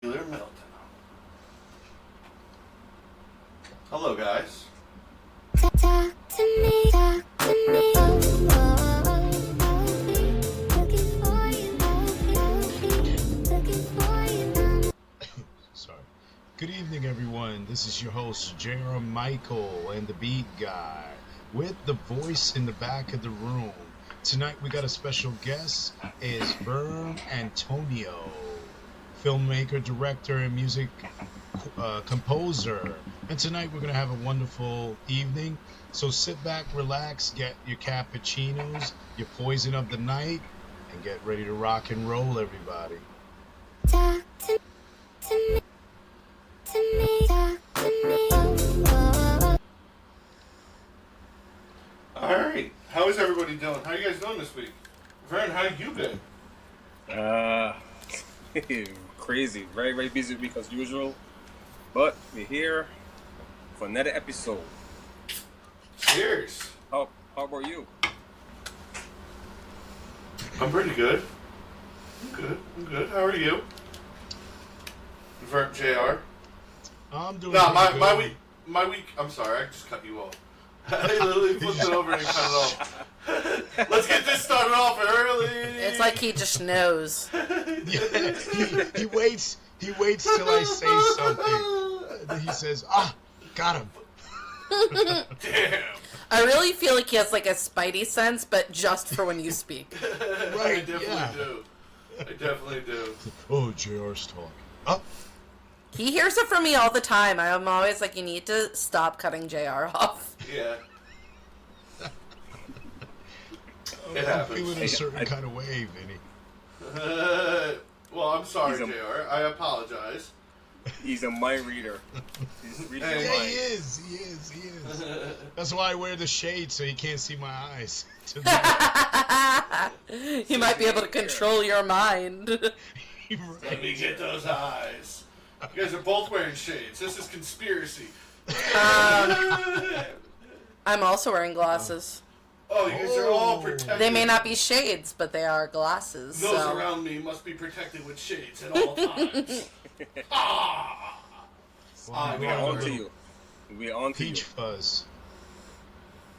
Nuclear meltdown. Hello, guys. Talk to me, talk to me. Looking for you. Sorry. Good evening, everyone. This is your host, J.R. Michael, and the Beat Guy, with the voice in the back of the room. Tonight we got a special guest, is Vern Antonio, filmmaker, director, and music composer. And tonight we're going to have a wonderful evening. So sit back, relax, get your cappuccinos, your poison of the night, and get ready to rock and roll, everybody. Talk to me, talk to me. All right. How is everybody doing? How you guys doing this week? Vern, how you been? Crazy. Very, very busy week as usual. But we're here for another episode. Cheers. How about you? I'm pretty good. I'm good. How are you? Vern, JR? I'm doing No, pretty my good. week, I'm sorry, I just cut you off. I literally flipped it over and cut it off. Let's get this started off early. It's like he just knows. Yeah, he waits till I say something. Then he says, got him. Damn. I really feel like he has like a spidey sense, but just for when you speak. I Right, definitely do. Oh, JR's talking. Oh, He hears it from me all the time. I'm always like, you need to stop cutting JR off. Yeah. It I'm happens. feeling a certain kind of way, Vinny. Well, I'm sorry, He's a- JR. I apologize. He's a mind reader. He's reading Hey. your Yeah, mind. he is. That's why I wear the shade so he can't see my eyes. He might be able to control your mind. Let me get those eyes. You guys are both wearing shades. This is conspiracy. I'm also wearing glasses. Oh, you guys are all protected. They may not be shades, but they are glasses. Those So. around me must be protected with shades at all times. Ah! Well, We're I'm on a to little you. We're on to you. peach fuzz.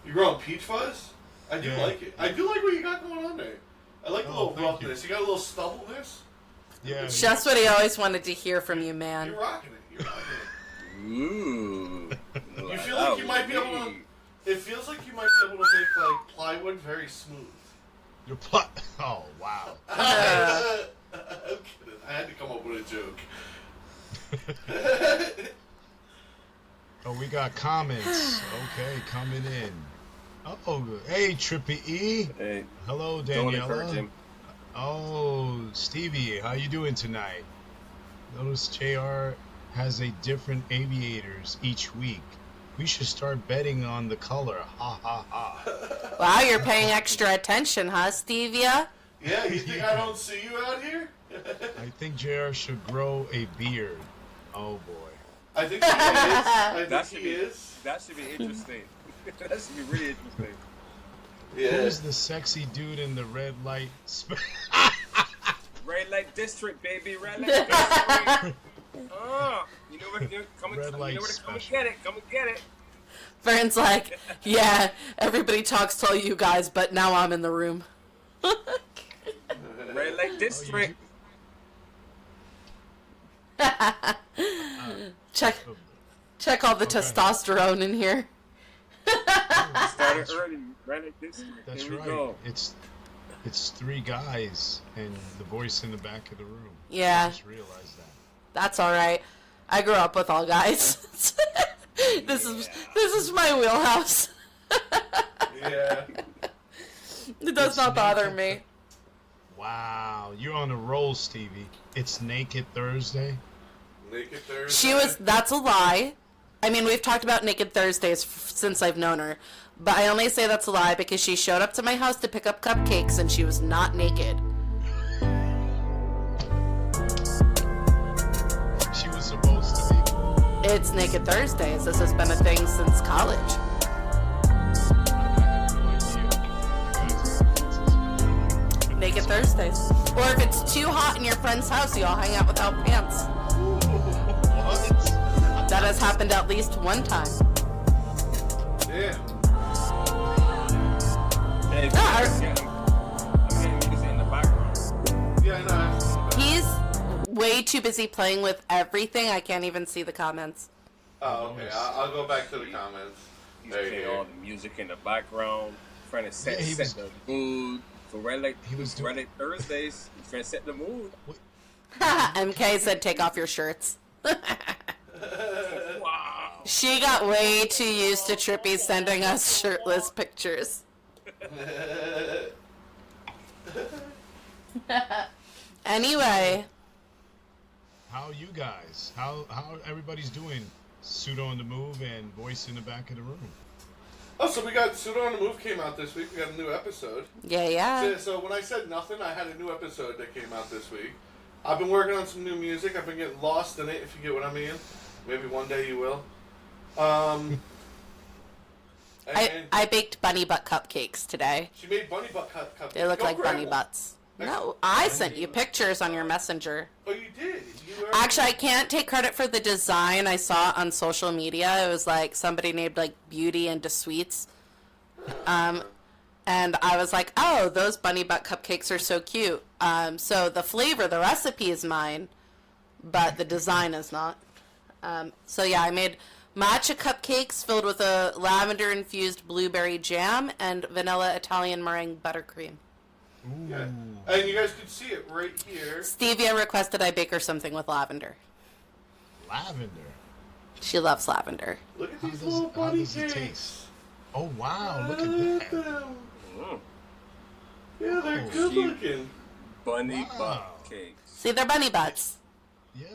You growing peach fuzz? I do Yeah. like it. I do like what you got going on there. I like the Oh, little thank you. roughness. You got a little stubbleness. Yeah. Just what he always wanted to hear from you, man. You're rocking it. You're rocking it. Ooh. You feel like you might be able to. It feels like you might be able to make like plywood very smooth. Your plot. Oh, wow. I'm kidding. I had to come up with a joke. Oh, we got comments. Okay, coming in. Oh, hey, Trippy E. Hey, Hello, don't encourage Daniela. him. Oh, Stevie, how you doing tonight? Notice JR has a different aviators each week. We should start betting on the color. Ha ha ha. Wow, you're paying extra attention, huh, Stevia? Yeah, you think I don't see you out here? I think JR should grow a beard. Oh boy. I think he is. I That think should he be. is. That should be interesting. That should be really interesting. Yeah. Who's the sexy dude in the red light? Red light district, baby. Red light district. You know what? Come Red light and special. get it. Come and get it. Vern's like, yeah, everybody talks to all you guys, but now I'm in the room. Red light district. Check all the testosterone in here. Started early. Red light district. That's Here we right. go. It's three guys and the voice in the back of the room. Yeah. I just realized that. That's all right. I grew up with all guys. This is my wheelhouse. Yeah. It does not bother me. Wow, you're on a roll, Stevie. It's Naked Thursday. Naked Thursday. That's a lie. I mean, we've talked about Naked Thursdays since I've known her. But I only say that's a lie because she showed up to my house to pick up cupcakes and she was not naked. She was supposed to be. It's Naked Thursdays. This has been a thing since college. Naked Thursdays. Or if it's too hot in your friend's house, you all hang out without pants. What? That has happened at least one time. Damn. Hey, No, I'm getting music in the background. Yeah, I know. He's way too busy playing with everything. I can't even see the comments. Oh, okay. I'll go back to the comments. He's There you playing go. all the music in the background, trying to set, Yeah, he was- the mood. For Red Light, He was Red doing- Light Thursdays, he's trying to set the mood. MK said take off your shirts. Wow. She got way too used to Trippy sending us shirtless pictures. Anyway, How you guys? How everybody's doing? Pseudo on the move and voice in the back of the room. Oh, so we got Pseudo on the Move came out this week. We got a new episode. yeah. So when I said nothing, I had a new episode that came out this week. I've been working on some new music. I've been getting lost in it, if you get what I mean. Maybe one day you will. I baked bunny butt cupcakes today. She made bunny butt cupcakes. They look Go like grab bunny one. butts. No, I sent you pictures on your messenger. Oh, you did? Actually, I can't take credit for the design. I saw it on social media. It was like somebody named like Beauty into Sweets. And I was like, oh, those bunny butt cupcakes are so cute. So the flavor, the recipe is mine, but the design is not. So yeah, I made matcha cupcakes filled with a lavender-infused blueberry jam and vanilla Italian meringue buttercream. Ooh. Yeah. And you guys can see it right here. Stevia requested I bake her something with lavender. Lavender. She loves lavender. Look at How these does- little how bunny does it cakes. taste? Oh wow! Look at Look that. them. Mm. Yeah, they're Oh, good cute. looking. Bunny Wow. butt cakes. See, they're bunny butts. Yeah,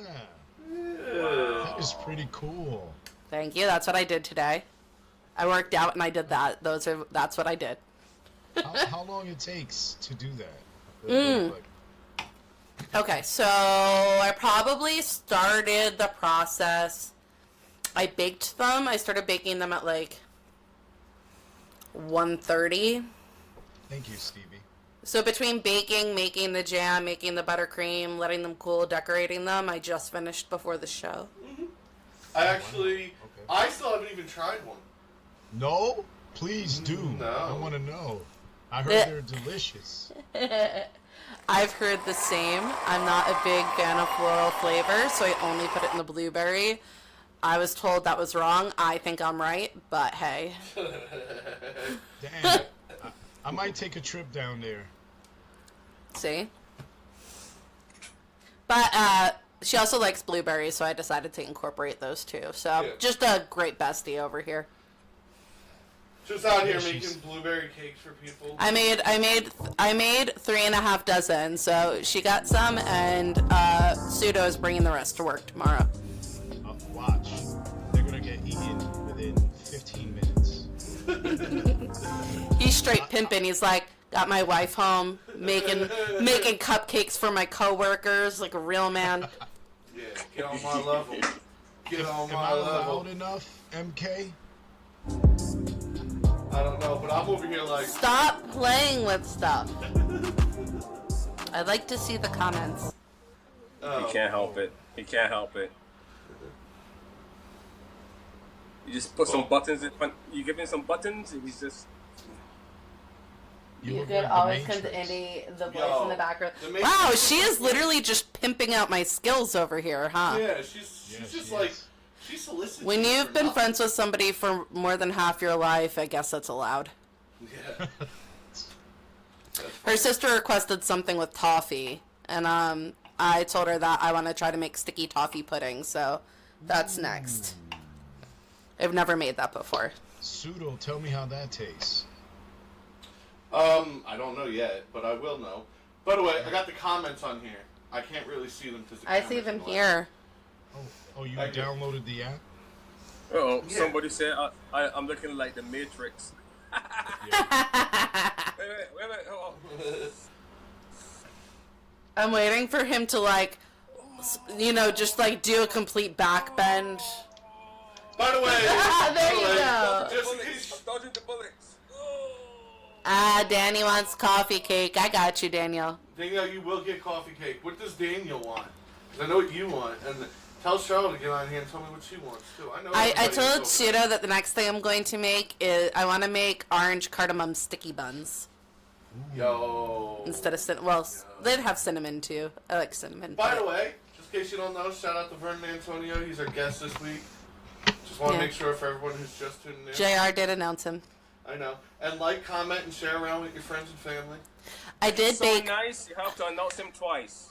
Yeah. that is pretty cool. Thank you. That's what I did today. I worked out and I did that. That's what I did. How long it takes to do that? Like, Okay, so I probably started the process. I baked them. I started baking them at like 1:30. thank you, Stevie. So between baking, making the jam, making the buttercream, letting them cool, decorating them, I just finished before the show. I actually, Okay. I still haven't even tried one. No, please do. No. I want to know. I heard Eh. they're delicious. I've heard the same. I'm not a big fan of floral flavor, so I only put it in the blueberry. I was told that was wrong. I think I'm right, but hey. Damn. I might take a trip down there. See? But she also likes blueberries, so I decided to incorporate those too. So Yeah. just a great bestie over here. Just out here Yeah, she's- making blueberry cakes for people. I made 3.5 dozen, so she got some, and Pseudo is bringing the rest to work tomorrow. Watch. They're gonna get eaten within 15 minutes. He's straight pimping. He's like, got my wife home, making cupcakes for my coworkers, like a real man. Yeah, get on my level. Get on Am my I level. loud enough, MK? I don't know, but I'm over here like, Stop playing with stuff. I'd like to see the comments. oh. He can't help it. He can't help it. You just put some buttons in front. You give him some buttons, and he's just. You look like the Matrix. the voice Yo, in the background. the Matrix- Wow, she is literally just pimping out my skills over here, huh? Yeah, she's Yeah, just she like, is. she solicits When you you've for been nothing. friends with somebody for more than half your life, I guess that's allowed. Yeah. Her sister requested something with toffee, and I told her that I want to try to make sticky toffee pudding, so that's next. I've never made that before. Pseudo, tell me how that tastes. I don't know yet, but I will know. By the way, I got the comments on here. I can't really see them because I see them here. Oh, you I do. downloaded the app? Oh, Yeah. somebody said I'm looking like the Matrix. Yeah. Wait a minute, hold on. I'm waiting for him to just like do a complete back bend. By the way, There you by the way, go. Just in Bullets. case, I'm dodging the bullets. Oh. Danny wants coffee cake. I got you, Daniel. Daniel, you will get coffee cake. What does Daniel want? 'Cause I know what you want, and tell Cheryl to get on here and tell me what she wants too. I know. I everybody's told over Pseudo that the next thing I'm going to make is I want to make orange cardamom sticky buns there. Yo. instead of cinnamon. Well, they'd have cinnamon too. I like cinnamon. By but- the way, just in case you don't know, shout out to Vernon Antonio. He's our guest this week. Just want to Yeah. make sure for everyone who's just tuning in. JR did announce him. I know. And like, comment, and share around with your friends and family. I did So bake. nice. You have to announce him twice.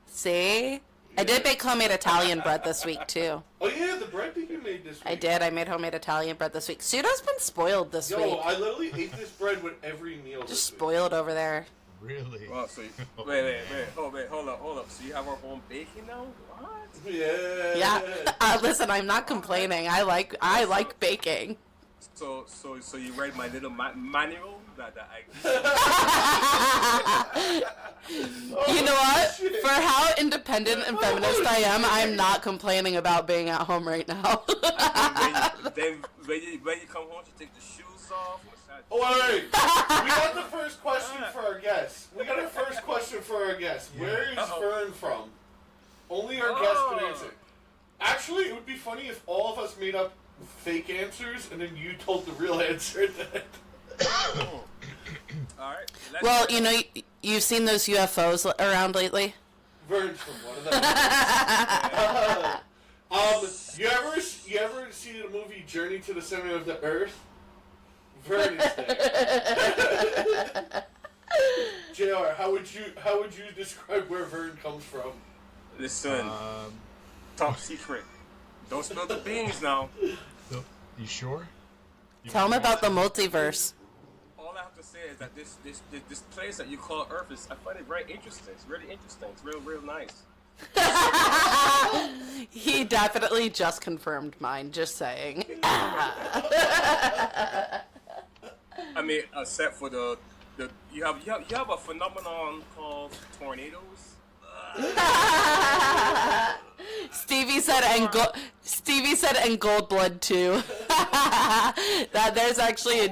See? I did bake homemade Italian bread this week too. Oh yeah, the bread that you made this week. I did. I made homemade Italian bread this week. Pseudo's been spoiled this Yo, week. I literally ate this bread with every meal Just this week. spoiled over there. Really? Well, so wait. Hold up. So you have our own baking now? What? Yeah. Yeah. Listen, I'm not complaining. I like baking. So you read my little manual that I. You know what? shit. For how independent and feminist I am, I'm not complaining about being at home right now. then when you come home, you take the shoes off. massage- Oh, wait. We got the first question for our guest. Where is Uh-oh. Vern from? Only our guest can Oh. answer. Actually, it would be funny if all of us made up fake answers and then you told the real answer at the end. All right. Well, you know, you've seen those UFOs around lately? Vern's from one of them. You ever see the movie Journey to the Center of the Earth? Vern is there. JR, how would you describe where Vern comes from? Listen, top secret. Don't spill the beans now. So, you sure? You Tell 'em want about the to- multiverse. All I have to say is that this place that you call Earth I find it very interesting. It's really interesting. It's real nice. He definitely just confirmed mine, just saying. I mean, except for the you have a phenomenon called tornadoes. Stevie said and gold blood too. That there's actually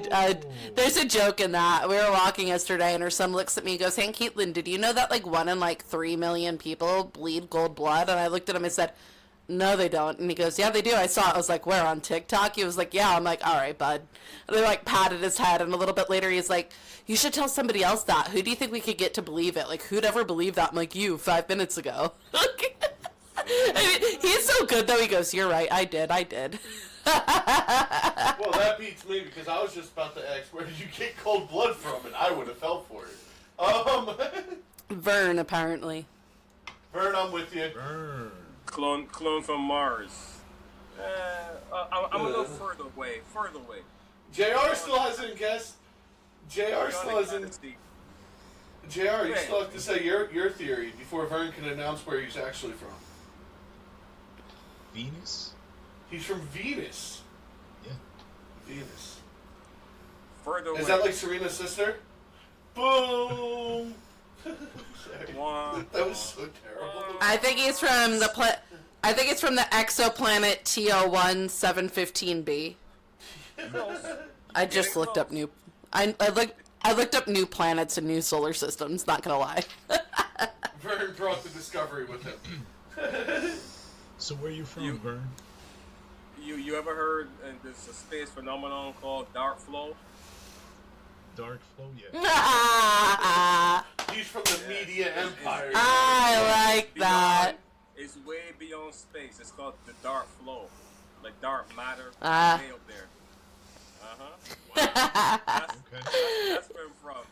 there's a joke in that. We were walking yesterday and her son looks at me and goes, "Hey Caitlin, did you know that like 1 in 3 million people bleed gold blood?" And I looked at him and said, "No, they don't." And he goes, "Yeah, they do. I saw it." I was like, "Where, on TikTok?" He was like, "Yeah." I'm like, "All right, bud." And they like patted his head, and a little bit later he's like, "You should tell somebody else that. Who do you think we could get to believe it? Like, who'd ever believe that?" I'm like, "You, 5 minutes ago." I mean, he's so good though. He goes, "You're right. I did." Well, that beats me because I was just about to ask where did you get cold blood from, and I would have fell for it. Vern, apparently. Vern, I'm with you. Burn. Clone from Mars. I'm a little further away. JR still hasn't guessed. JR still hasn't. JR, you still have to say your theory before Vern can announce where he's actually from. Venus? He's from Venus. Yeah. Venus. Further away. Is that like Serena's sister? Boom! Sorry. One. That was so terrible. I think he's from the I think it's from the exoplanet TO1 715b. I just looked up new. I looked up new planets and new solar systems. Not gonna lie. Vern brought the discovery with him. So where you from, You- Vern? You ever heard there's a space phenomenon called dark flow? Dark flow? Yeah. He's from the media empire. I like that. It's way beyond space. It's called the dark flow, like dark matter, Ah. way up there. That's Okay. where I'm from.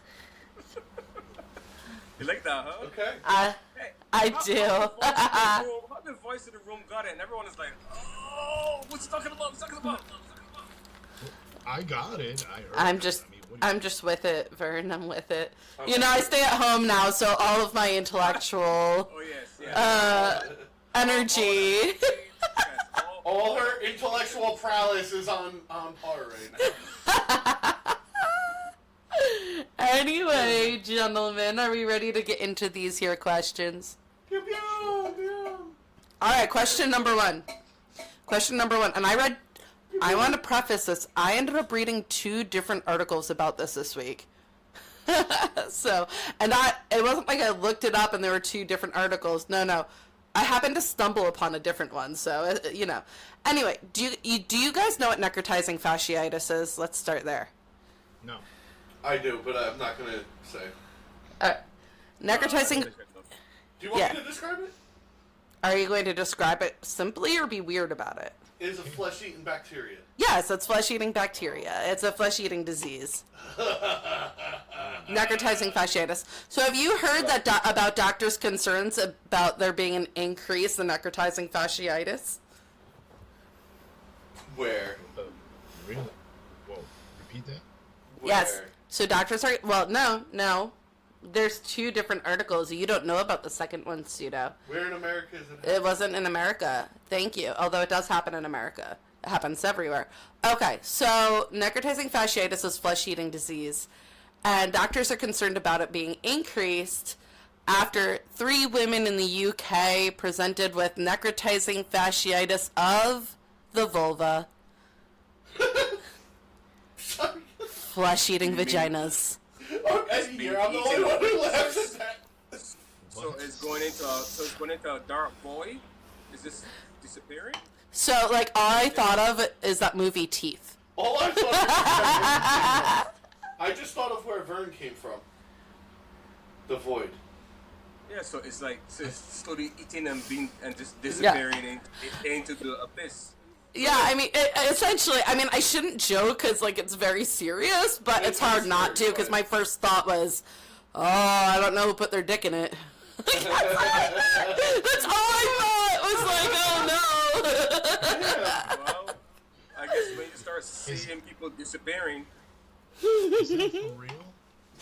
You like that, huh? Okay. Hey, I how- do. How the voice of the room got it, and everyone is like, "Oh, what's he talking about? What's he talking about?" I got it. I heard I'm it. just I mean, what do you- I'm just with it, Vern. I'm with it. You know, I stay at home now, so all of my intellectual Oh yes, energy. Yes, All her intellectual prowess is on par right now. Anyway, gentlemen, are we ready to get into these here questions? Pew, pew, pew. All right, question number one. And I want to preface this. I ended up reading 2 different articles about this week. So, it wasn't like I looked it up and there were 2 different articles. No. I happened to stumble upon a different one, so you know. Anyway, do you guys know what necrotizing fasciitis is? Let's start there. No. I do, but I'm not gonna say. Necrotizing. Do you want me to describe it? Are you going to describe it simply or be weird about it? It is a flesh-eating bacteria. Yes, it's flesh-eating bacteria. It's a flesh-eating disease. Necrotizing fasciitis. So have you heard that about doctors' concerns about there being an increase in necrotizing fasciitis? Where? Really? Whoa. Repeat that? Where? Yes. So doctors are, well, no. There's two different articles. You don't know about the second one, Pseudo. Where in America is it? It wasn't in America. Thank you. Although it does happen in America. It happens everywhere. Okay, so necrotizing fasciitis is flesh-eating disease. And doctors are concerned about it being increased after 3 women in the UK presented with necrotizing fasciitis of the vulva. Sorry. Flesh-eating vaginas. Okay, here, I'm the only one who laughs at that. So it's going into a dark void. Is this disappearing? So, like, all I thought of is that movie Teeth. All I thought of I just thought of where Vern came from. The void. Yeah, so it's like it's slowly eating and just disappearing into the abyss. Yeah, I mean, essentially, I mean, I shouldn't joke because, like, it's very serious, but it's hard not to because my first thought was, oh, I don't know who put their dick in it. That's all I thought was like, oh, no. Yeah. Well, I guess when you start seeing people disappearing. Is that for real?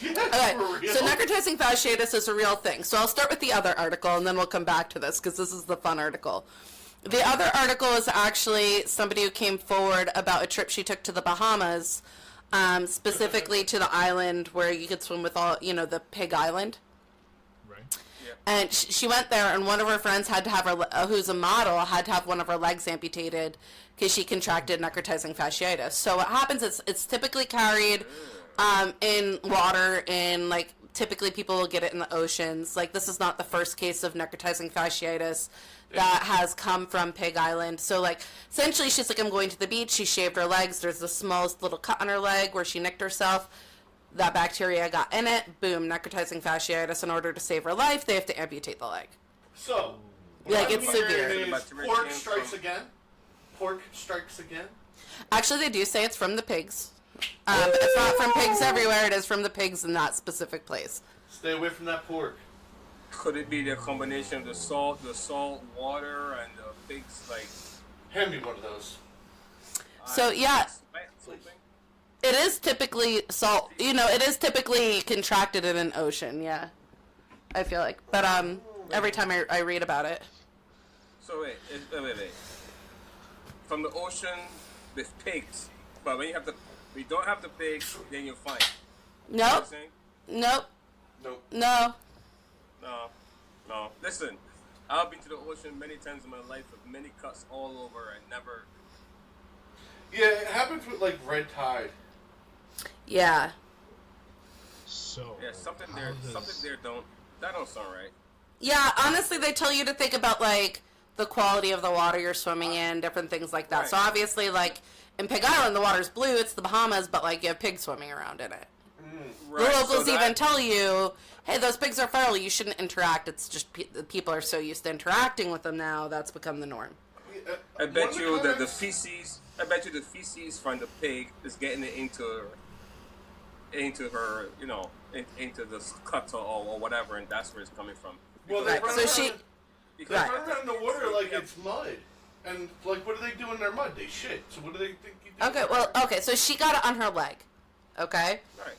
Yeah, Okay, for real. so necrotizing fasciitis is a real thing. So I'll start with the other article, and then we'll come back to this because this is the fun article. The other article is actually somebody who came forward about a trip she took to the Bahamas, specifically to the island where you could swim with all, you know, the Pig Island. Right. And she went there, and one of her friends had to have her, who's a model, had to have one of her legs amputated because she contracted necrotizing fasciitis. So what happens is it's typically carried in water, in like typically people will get it in the oceans. Like this is not the first case of necrotizing fasciitis that has come from Pig Island. So like essentially she's like, I'm going to the beach. She shaved her legs. There's the smallest little cut on her leg where she nicked herself. That bacteria got in it. Boom, necrotizing fasciitis. In order to save her life, they have to amputate the leg. So, Like, what it's I'm severe. hearing is pork strikes again. Pork strikes again. Actually, they do say it's from the pigs. It's not from pigs everywhere. It is from the pigs in that specific place. Stay away from that pork. Could it be the combination of the salt water, and the pigs like? Hand me one of those. So, yeah. It is typically salt. You know, it is typically contracted in an ocean. Yeah, I feel like. But every time I read about it. So wait. From the ocean with pigs, but when you don't have the pigs, then you're fine. You know what I'm Nope. saying? Nope. Nope. No. No. Listen, I've been to the ocean many times in my life with many cuts all over and never. Yeah, it happens with like red tide. Yeah. So. Yeah, something how there does- don't sound right. Yeah, honestly, they tell you to think about, like, the quality of the water you're swimming in, different things like that. Right. So, obviously, like, in Pig Island, the water's blue, it's the Bahamas, but, like, you have pigs swimming around in it. Right. The locals so even that- tell you, hey, those pigs are feral, you shouldn't interact. It's just people are so used to interacting with them now, that's become the norm. I bet One of you that the comments- feces. I bet you the feces from the pig is getting it into her, you know, into the cut or whatever, and that's where it's coming from. Well, they Right, run so around, she- they because run around in the water like it's mud. And, like, what do they do in their mud? They shit. So what do they think you do? Okay, well, okay, so she got it on her leg, okay? Right.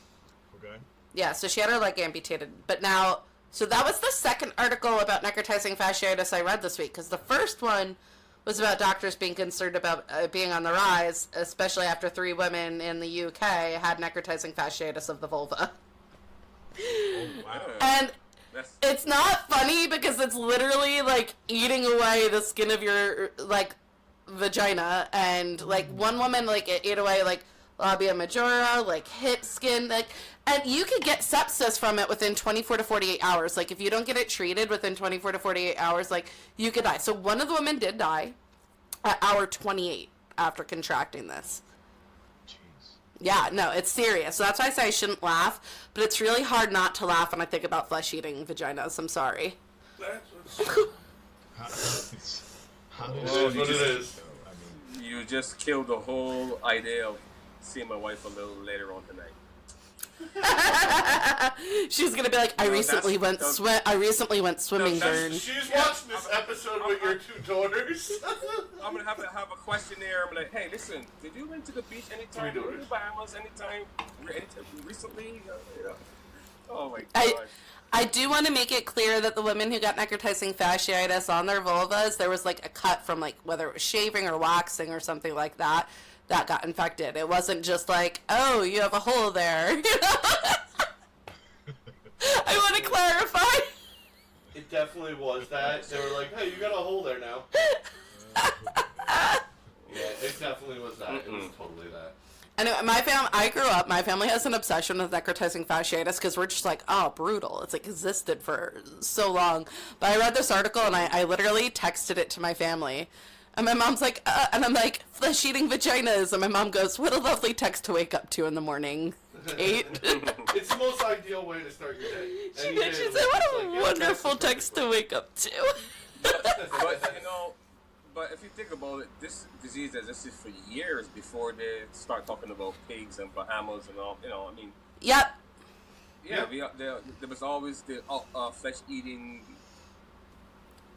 Okay. Yeah, so she had her leg amputated. But now, so that was the second article about necrotizing fasciitis I read this week, because the first one was about doctors being concerned about being on the rise, especially after 3 women in the UK had necrotizing fasciitis of the vulva. Oh, wow. And That's it's not funny because it's literally like eating away the skin of your like vagina, and like one woman like it ate away like labia majora, like hip skin, like, and you could get sepsis from it within 24 to 48 hours. Like, if you don't get it treated within 24 to 48 hours, like, you could die. So one of the women did die at hour 28 after contracting this. Jeez. Yeah, no, it's serious. So that's why I say I shouldn't laugh, but it's really hard not to laugh when I think about flesh-eating vaginas. I'm sorry. How It does is she what it do it, is. though? I mean, You just killed the whole idea of seeing my wife a little later on tonight. She's gonna be like, I No, recently that's- went swimming, Vern. She's watching this episode with your two daughters. I'm gonna have a questionnaire. I'm like, hey, listen, did you went to the beach anytime? Three Were you in daughters. the Bahamas anytime? Recently? You know. Oh my I god. I do want to make it clear that the women who got necrotizing fasciitis on their vulvas, there was like a cut from like whether it was shaving or waxing or something like that that got infected. It wasn't just like, oh, you have a hole there. You know? I want to clarify. It definitely was that. They were like, hey, you got a hole there now. Yeah, it definitely was that. It was totally that. Anyway, my family has an obsession with necrotizing fasciitis because we're just like, oh, brutal. It's like existed for so long. But I read this article and I literally texted it to my family. And my mom's like, and I'm like, flesh-eating vaginas. And my mom goes, what a lovely text to wake up to in the morning, Kate. It's the most ideal way to start your day. She Any said, day of what the a week. It's like, yeah, wonderful that's the text to perfect wake up to. But you know, but if you think about it, this disease existed for years before they start talking about pigs and Bahamas and all. You know, I mean, Yep. yeah, there was always the flesh-eating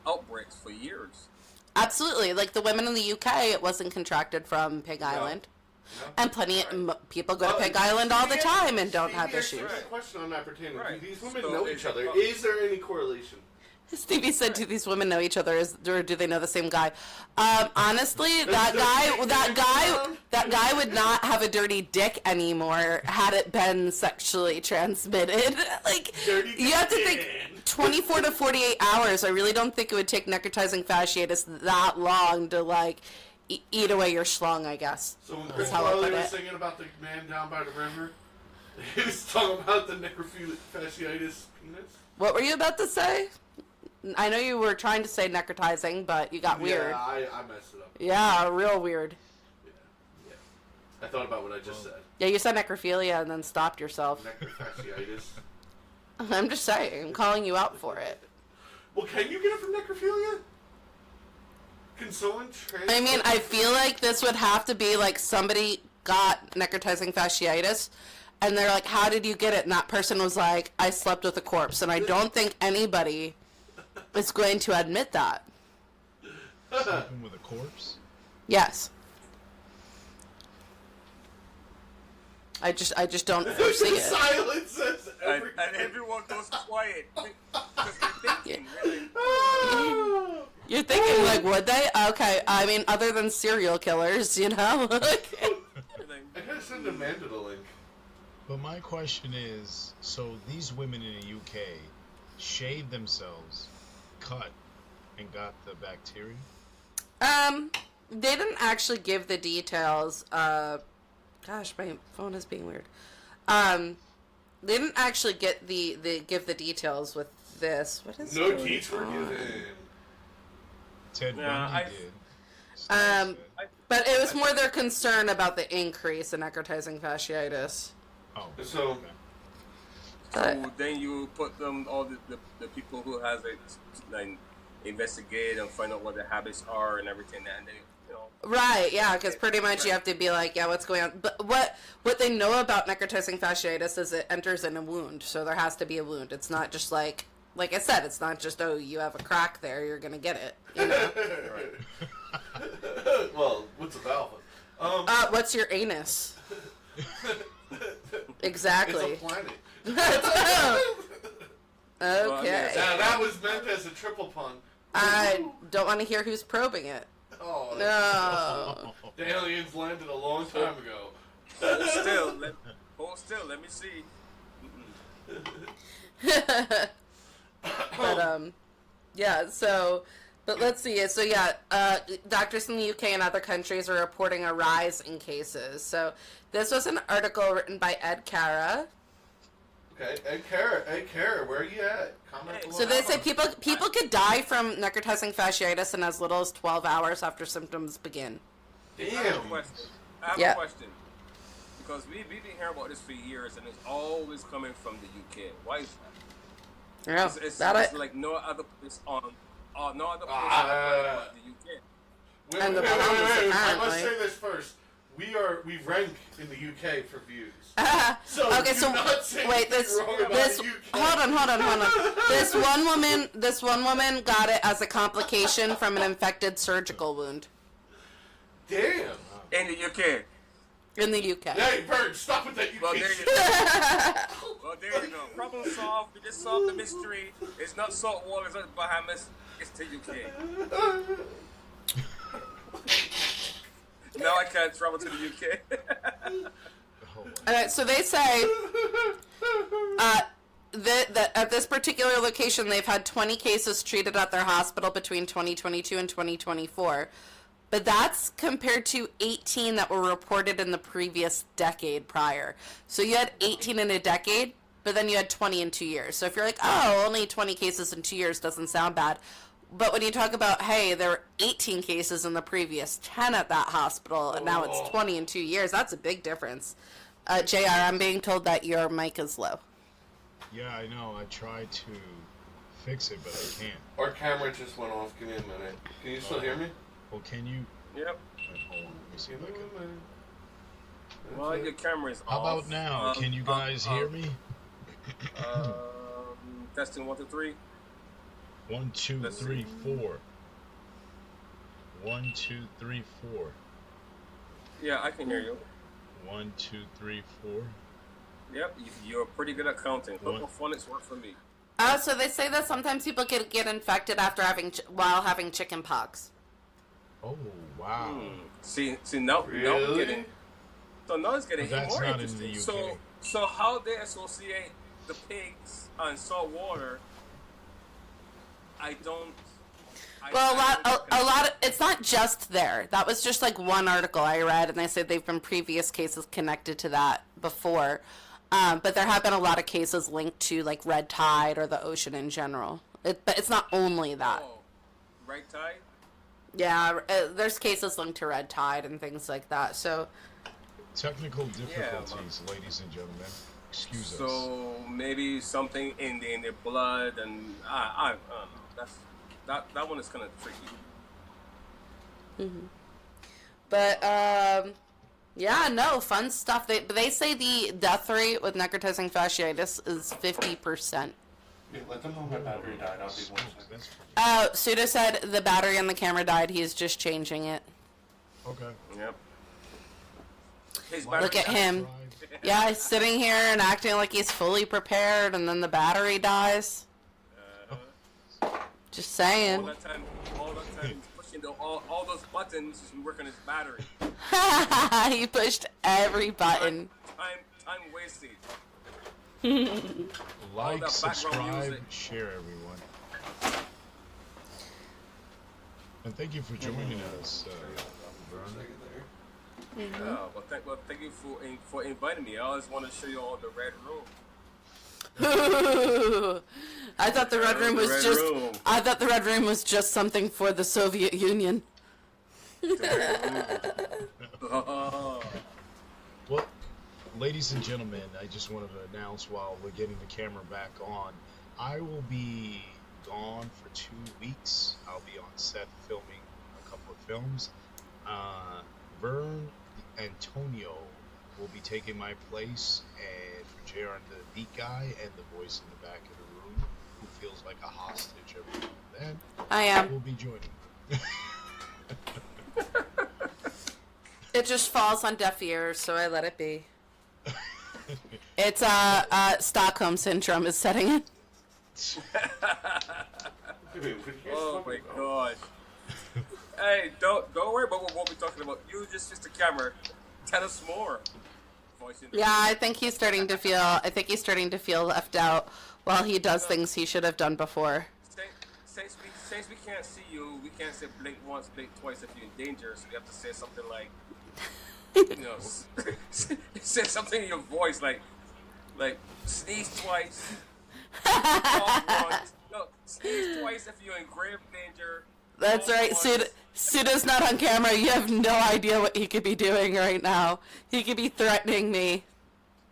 outbreaks for years. Absolutely. Like the women in the UK, it wasn't contracted from Pig Island. No. And plenty of people go to Well, Pig Island all the Stevie- time and don't have Stevie asked a issues. great question on that pertaining. Right. Do these women So know it's- each other? Is there any correlation? Stevie said, "Do these women know each other, or do they know the same guy?" Honestly, that guy would not have a dirty dick anymore had it been sexually transmitted. Like, Dirty you have to dick. think 24 to 48 hours. I really don't think it would take necrotizing fasciitis that long to like eat away your schlong. I guess. So when Chris how I Farley put was it. singing about the man down by the river, he was talking about the necrophilic fasciitis penis. What were you about to say? I know you were trying to say necrotizing, but you got weird. Yeah, I messed it up. Yeah, real weird. Yeah. I thought about what I just said. Yeah, you said necrophilia and then stopped yourself. Necropasciitis. I'm just saying, I'm calling you out for it. Well, can you get it from necrophilia? Can someone transfer? I mean, I feel like this would have to be like somebody got necrotizing fasciitis, and they're like, how did you get it? And that person was like, I slept with a corpse. And I don't think anybody is going to admit that. Sleeping with a corpse? Yes. I just don't foresee The it. silence says And everything. everyone goes quiet because they're thinking. Really. Ah! You're thinking like, would they? Okay, I mean, other than serial killers, you know? I gotta send Amanda the link. But my question is, so these women in the UK shaved themselves, cut, and got the bacteria? They didn't actually give the details. Gosh, my phone is being weird. They didn't actually give the details with this. What is No going deets were on? given. Ted Yeah, Bundy I- did. But it was more their concern about the increase in necrotizing fasciitis. Oh, So- okay. So then you put them all the people who has it like investigate and find out what their habits are and everything, and they Right, yeah, because pretty much you have to be like, yeah, what's going on? But what they know about necrotizing fasciitis is it enters in a wound, so there has to be a wound. It's not just like I said, it's not just, oh, you have a crack there, you're gonna get it. You know? Well, what's a valve? What's your anus? Exactly. It's a planet. Okay. Now, that was meant as a triple pun. I don't want to hear who's probing it. Oh, No. the aliens landed a long time ago. hold still. Let me see. But yeah, so But let's see. So yeah, doctors in the UK and other countries are reporting a rise in cases. So this was an article written by Ed Cara. Okay, Ed Cara, where are you at? Comment below. So they say people could die from necrotizing fasciitis in as little as 12 hours after symptoms begin. I have Damn. a question. I have a question. Because we've been hearing about this for years, and it's always coming from the UK. Why is that? Yeah, It's like no other place no other place but the UK. Wait, And the wait, Bahamas, I must apparently. say this first. We rank in the UK for views. So Okay, do so not say wait, anything wrong about this the UK. hold on. This one woman got it as a complication from an infected surgical wound Damn. In the UK. in the UK. Hey, Bird, stop with that UK Well, there you shit. go. Well, there you go. Problem solved. We just solved the mystery. It's not salt water. It's not Bahamas. It's the UK. Now I can't travel to the UK. Alright, so they say that at this particular location they've had 20 cases treated at their hospital between 2022 and 2024. But that's compared to 18 that were reported in the previous decade prior. So you had 18 in a decade, but then you had 20 in 2 years. So if you're like, oh, only 20 cases in 2 years doesn't sound bad. But when you talk about, hey, there were 18 cases in the previous 10 at that hospital, and now it's 20 in 2 years, that's a big difference. JR, I'm being told that your mic is low. Yeah, I know. I tried to fix it, but I can't. Our camera just went off. Give me a minute. Can you still hear me? Well, can you? Yep. Wait, hold on. Let me see Give if me I can. a minute. Well, your camera is How off. about now? Can you guys hear me? Testing 1, 2, 3. 1, 2, Let's 3, 4. 1, 2, 3, 4. Yeah, I can hear you. 1, 2, 3, 4. Yep, you're pretty good at counting. Phonics work for me. So they say that sometimes people get infected after while having chicken pox. Oh wow! See, now I'm Really? getting. So now it's getting But that's more not in interesting. the UK. So how they associate the pigs and salt water? I don't. Well, I a lot of, it's not just there. That was just like one article I read, and they said they've been previous cases connected to that before. But there have been a lot of cases linked to like red tide or the ocean in general. But it's not only that. Oh, right tide. Yeah, there's cases linked to red tide and things like that. So Technical difficulties, ladies and gentlemen. Excuse us. So maybe something in the blood, and I don't know. That one is kind of tricky. But yeah, no, fun stuff. They say the death rate with necrotizing fasciitis is 50%. Yeah, let them know my battery died. I'll be 1 second. That's pretty- Suda said the battery on the camera died. He's just changing it. okay. Yep. His Look at battery- him. Drive. Yeah, he's sitting here and acting like he's fully prepared, and then the battery dies. Just saying. All that time he's pushing all those buttons to work on his battery. He pushed every button. Time wasted. Like, that background subscribe, music. share, everyone. And thank you for joining us, Vern. Well, thank you for inviting me. I always want to show you all the red room. I thought the red room was Red just. room. I thought the red room was just something for the Soviet Union. Oh. Well, ladies and gentlemen, I just wanted to announce while we're getting the camera back on, I will be gone for 2 weeks. I'll be on set filming a couple of films. Vern Antonio will be taking my place, and for JR and the Beat Guy and the voice in the back of the room, who feels like a hostage every now and then, I am. will be joining. It just falls on deaf ears, so I let it be. It's Stockholm syndrome is setting in. Oh my god. Hey, don't worry about what we're talking about. You just the camera. Tell us more. Voice in the Yeah, I think he's starting to feel. I think he's starting to feel left out while he does things he should have done before. since we can't see you, we can't say blink once, blink twice if you're in danger. So we have to say something like, say something in your voice like sneeze twice, cough once. No, sneeze twice if you're in grave danger. That's right. Suda's not on camera. You have no idea what he could be doing right now. He could be threatening me.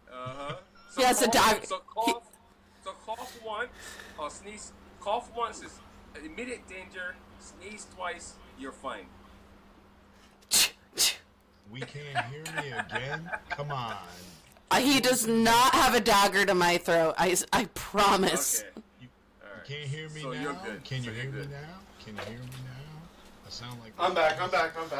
So Yes, a dog. So cough once or sneeze. Cough once is immediate danger. Sneeze twice, you're fine. We can't hear me again? Come on. He does not have a dagger to my throat. I promise. Okay. You Alright. can't hear me So now? you're good. Can you So hear you're me good. now? Can you hear me now? I sound like I'm back.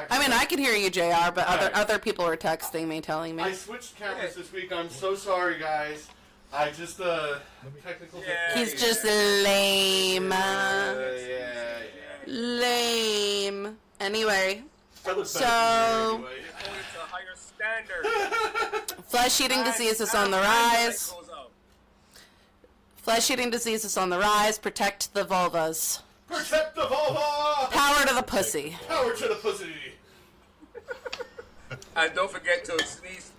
I mean, I can hear you, JR, but Alright. other people were texting me, telling I me. switched cameras this week. I'm so sorry, guys. I just technical. Yeah. He's just lame. Yeah. Lame. Anyway, I look better So- than you anyway. Going to a higher standard. flesh-eating disease is on the rise. Flesh-eating disease is on the rise. Protect the vulvas. Protect the vulva. Power to the pussy. Power to the pussy. And don't forget to sneeze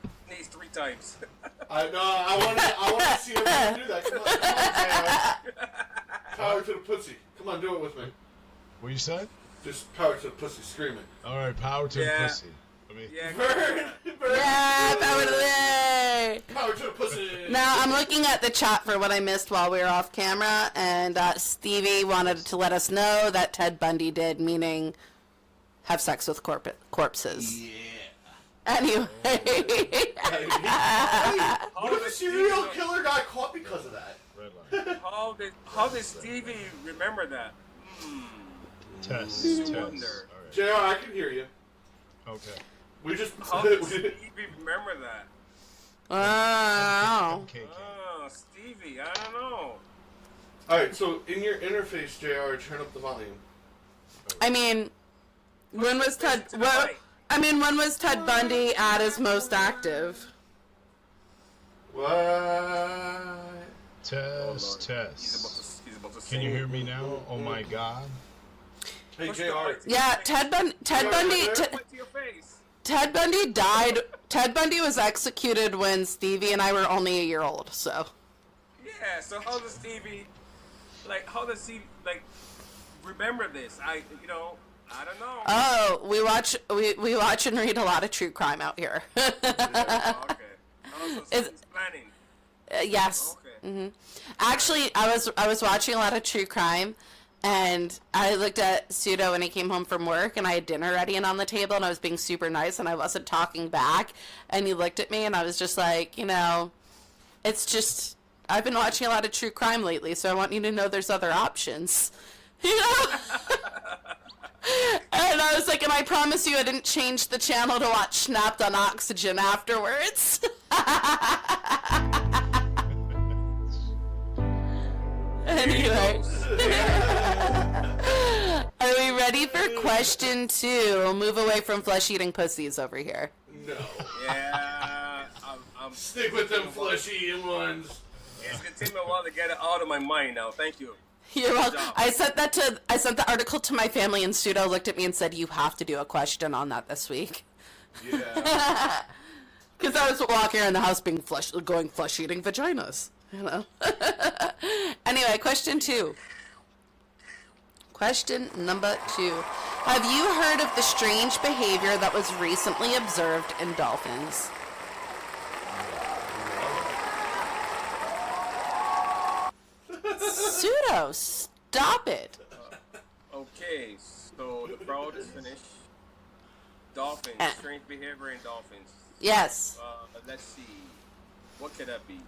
3 times. I want to see everyone do that. Come on, JR. Power to the pussy. Come on, do it with me. What you said? Just power to the pussy, screaming. All right, power to the Yeah. pussy. I mean, Yeah. Burn. Yeah, power to the... Power to the pussy. Now, I'm looking at the chat for what I missed while we were off camera, and Stevie wanted to let us know that Ted Bundy did, meaning have sex with corpses. Yeah. Anyway. What if a serial killer got caught because of that? red line. How did Stevie remember that? Test. wonder. All right. JR, I can hear you. Okay. We just. How did Stevie remember that? Oh. Okay. Oh, Stevie, I don't know. Alright, so in your interface, JR, turn up the volume. I mean, when was Ted... when was Ted Bundy at his most active? What? Test. He's about to Can you hear me now? Oh my God. Hey, Push JR. the mic. Yeah, Ted Bundy... Point to your face. Ted Bundy died. Ted Bundy was executed when Stevie and I were only a year old. So Yeah. So how does Stevie, how does he remember this? I don't know. we watch and read a lot of true crime out here. Yeah, okay. Oh, so Is- he's planning. Yes. Okay. Actually, I was watching a lot of true crime, and I looked at Pseudo when he came home from work, and I had dinner ready and on the table, and I was being super nice, and I wasn't talking back, and he looked at me, and I was just like, it's just, I've been watching a lot of true crime lately, so I want you to know there's other options. And I was like, and I promise you I didn't change the channel to watch Snapped on Oxygen afterwards. Anyway. Are we ready for question 2? We'll move away from flesh-eating pussies over here. No. Yeah. I'm Stick with them flesh-eating ones. It's gonna take me a while to get it out of my mind now. Thank you. You're welcome. job. I sent the article to my family, and Pseudo looked at me and said, "You have to do a question on that this week." Yeah. Because I was walking around the house being going flesh-eating vaginas, Anyway, question 2. Question number 2. Have you heard of the strange behavior that was recently observed in dolphins? Pseudo, stop it. Okay, so the fraud is finished. Dolphins, strange behavior in dolphins. Yes. Let's see. What could that be?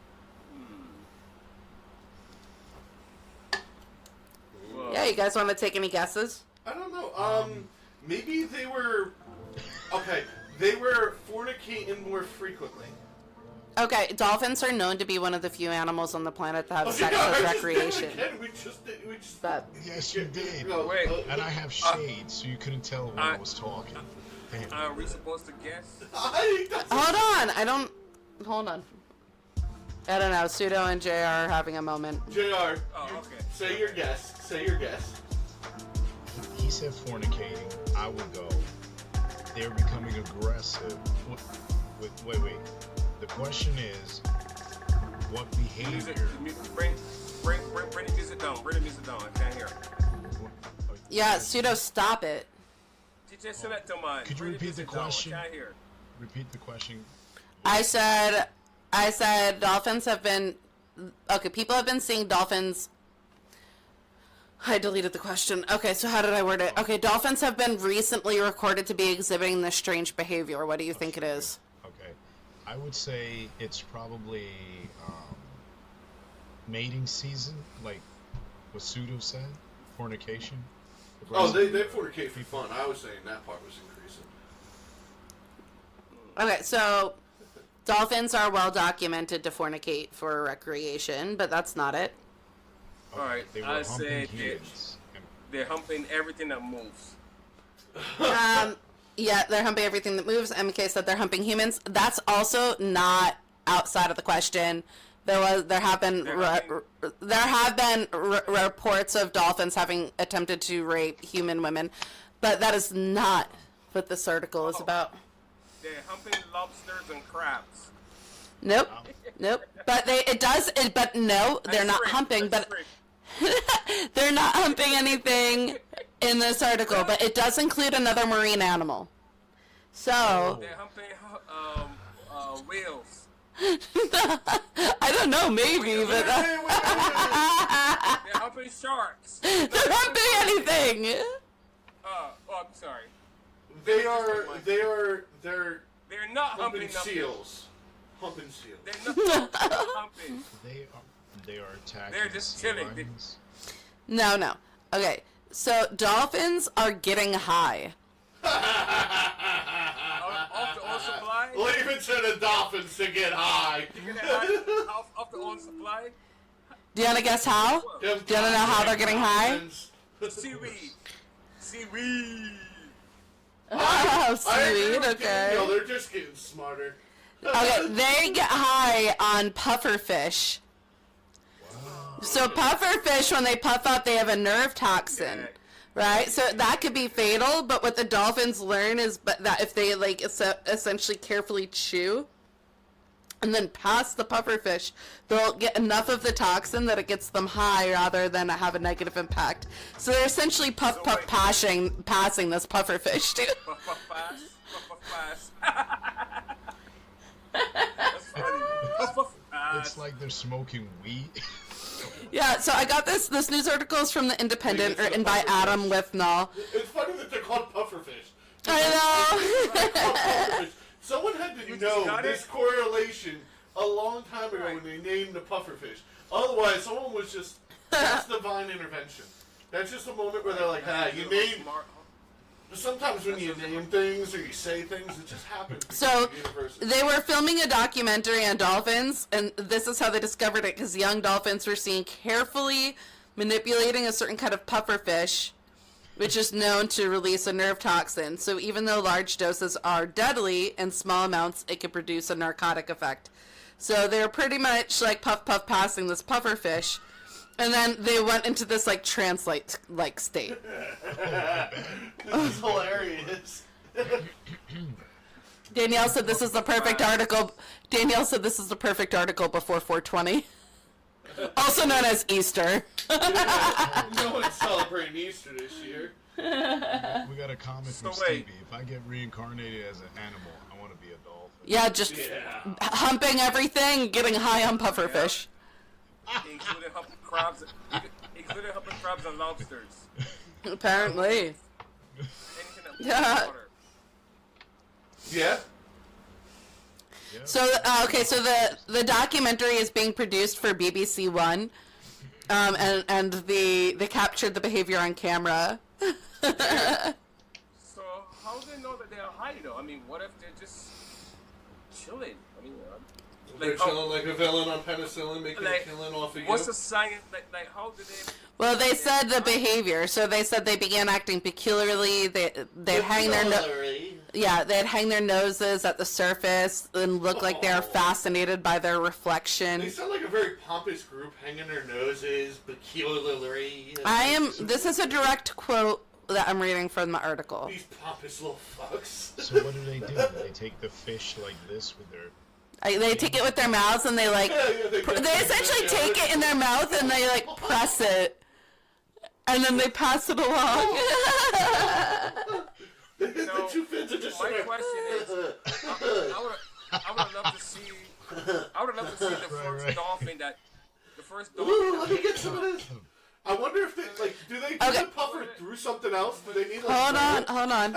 Well, Yeah, you guys want to take any guesses? I don't know. Maybe they were. Okay, they were fornicating more frequently. Okay, dolphins are known to be one of the few animals on the planet that have sex I as just recreation. did it again. We just. But Yes, you did. No, Wait. And I have shades, so you couldn't tell when I was talking. Damn. are we supposed to guess? that's hold on, hold on. I don't know. Pseudo and JR are having a moment. JR, Oh, okay. say your guess. Say your guess. He said fornicating. I would go. They're becoming aggressive. Wait. The question is, what Music, behavior? bring the music down. Bring the music down. I can't hear. Yeah, Pseudo, stop it. DJ Selector mine. Could you Bring repeat the music down. I question? can't hear. Repeat the question. I said dolphins have been... Okay, people have been seeing dolphins... I deleted the question. Okay, so how did I word it? Okay, dolphins have been recently recorded to be exhibiting this strange behavior. What do you think it is? Okay. I would say it's probably mating season, like what Pseudo said, fornication. Oh, they fornicate for fun. I was saying that part was increasing. Okay, so dolphins are well documented to fornicate for recreation, but that's not it. Okay, Alright, they were I humping said humans. they're humping everything that moves. Yeah, they're humping everything that moves. MK said they're humping humans. That's also not outside of the question. There have been reports of dolphins having attempted to rape human women, but that is not what this article is about. They're humping lobsters and crabs. Nope. But but no, they're not Shrimp, humping. But shrimp. they're not humping anything in this article. But it does include another marine animal. So They're humping whales. I don't know, maybe, but They're humping sharks. they're humping anything. Oh, I'm sorry. They're They're not humping humping nothing. seals. Humping seals. They're not humping. They are attacking. They're just sea chilling. lions. No. Okay, so dolphins are getting high. Off the oil supply? Leave it to the dolphins to get high. You get high off the oil supply? Do you want to guess how? Do you want to know how they're getting high? Seaweed. Oh, I agree seaweed. with Okay. Daniel, they're just getting smarter. Okay, they get high on pufferfish. So pufferfish, when they puff out, they have a nerve toxin, right? So that could be fatal. But what the dolphins learn is, that if they essentially carefully chew and then pass the pufferfish, they'll get enough of the toxin that it gets them high rather than have a negative impact. So they're essentially passing this pufferfish too. Puff pass. That's funny. Puff pass. It's like they're smoking weed. Yeah, so I got this news article is from The Independent, written by Adam Lithnall. It's funny that they're called pufferfish. I know. Someone had to You just know got this it? correlation a long time ago Right. when they named the pufferfish. Otherwise, someone was just, that's divine intervention. That's just a moment where they're like, you name... Sometimes when you name things or you say things, it just happens. So University. they were filming a documentary on dolphins, and this is how they discovered it, because young dolphins were seen carefully manipulating a certain kind of pufferfish, which is known to release a nerve toxin. So even though large doses are deadly, in small amounts it can produce a narcotic effect. So they were pretty much like puff passing this pufferfish, and then they went into this like trance-like state. This is hilarious. Danielle said this is the perfect article. Danielle said this is the perfect article before 420. Also known as Easter. No one's celebrating Easter this year. We got a comment from So wait. Stevie. If I get reincarnated as an animal, I want to be a dolphin. Yeah, just Yeah. humping everything, getting high on pufferfish. Including humping crabs and lobsters. Apparently. Anything that moves Yeah. in water. Yeah? Yeah. So okay, so the documentary is being produced for BBC One, and they captured the behavior on camera. So how do they know that they're high though? I mean, what if they're just chilling? I mean, They're chilling like a villain on penicillin, making a killing off of you. what's the science? Like how do they? Well, they said the behavior. So they said they began acting peculiarly. They hang their nose. Yeah, they'd hang their noses at the surface and look like they're fascinated by their reflection. They sound like a very pompous group, hanging their noses, peculiarly. This is a direct quote that I'm reading from the article. These pompous little fucks. So what do? They take the fish like this with their... They take it with their mouths and they like, they essentially take it in their mouth and they like press it. And then they pass it along. The two fins are just My sort of- question is, I would love to see the first dolphin that, Ooh, let me get some of this. I wonder if they, like, do they Okay. the puffer through something else? Do they need, like... Hold on.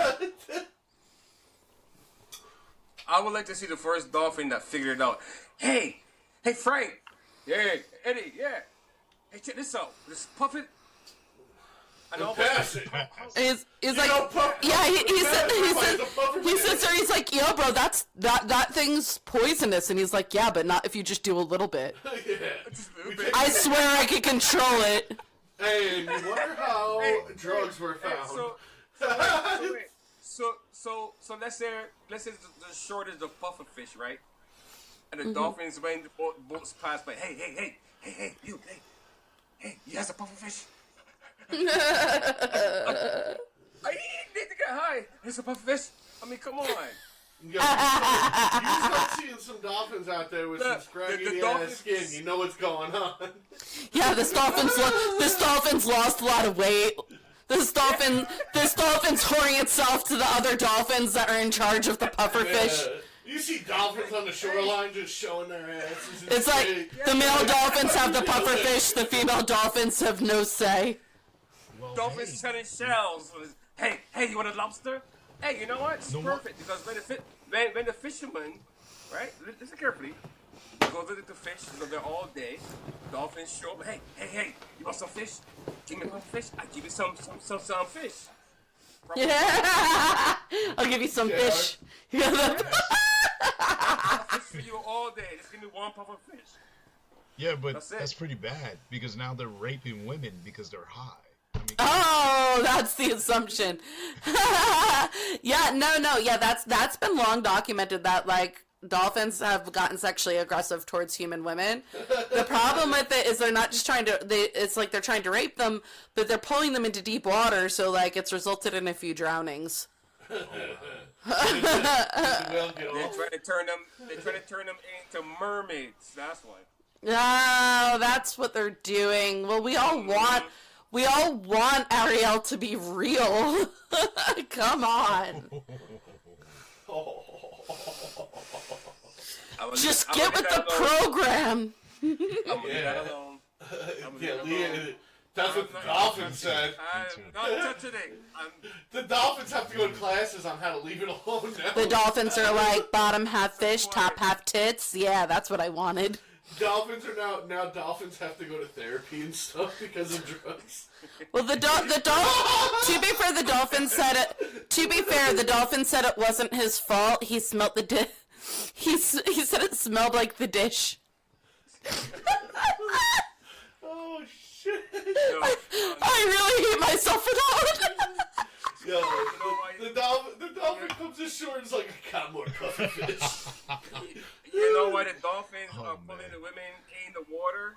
I would like to see the first dolphin that figured out, hey Frank, yeah, Eddie, yeah, hey check this out, this puppet. And all Pass it. He's You like, know, puff- yeah, he pass said, the puffer he fish. sits there, he's like, yo, bro, that thing's poisonous. And he's like, yeah, but not if you just do a little bit. Yeah. We take- I swear I can control it. Hey, and you wonder how drugs were Hey, found. so let's say the short is the puffer fish, right? And the dolphins when the boats pass by, hey, you has a puffer fish. I need to get high. It's a puffer fish. I mean, come on. You start seeing some dolphins out there with some The scraggy dolphins- ass skin. You know what's going on. Yeah, this dolphin's lost a lot of weight. This dolphin's whoring itself to the other dolphins that are in charge of the pufferfish. You see dolphins on the shoreline just showing their asses. and It's like shit. the male dolphins have the pufferfish, the female dolphins have no say. Well, Dolphins hey, selling shells. Hey, you want a lobster? Hey, you know what? It's No, perfect because when the fisherman, right? Listen carefully. Goes to the fish, so they're all day. Dolphins show up. Hey, you want some fish? Give me some fish. I give you some fish. Yeah, I'll give you some fish. I'll fish for you all day. Just give me one puff of fish. yeah, but That's it. that's pretty bad because now they're raping women because they're high. I mean, Oh, that's the assumption. Yeah, no, yeah, that's been long documented that like dolphins have gotten sexually aggressive towards human women. The problem with it is they're not just trying to it's like they're trying to rape them, but they're pulling them into deep water, so like it's resulted in a few drownings. Well, get They off. try to turn them into mermaids. That's why. Oh, that's what they're doing. Well, we all want Ariel to be real. Come on. Just get with the program. I'm gonna leave that alone. Yeah, that's what the dolphins said. Not today. The dolphins have to go to classes on how to leave it alone now. The dolphins are like bottom half fish, top half tits. Yeah, that's what I wanted. Dolphins are now dolphins have to go to therapy and stuff because of drugs. Well, to be fair, the dolphin said it. To be fair, the dolphin said it wasn't his fault. He smelt the dish. He said it smelled like the dish. Oh shit! I really hate myself for that. Yo, the dolphin comes ashore and is like, I got more puffer fish. You know why the dolphins Oh, are pulling man. the women in the water?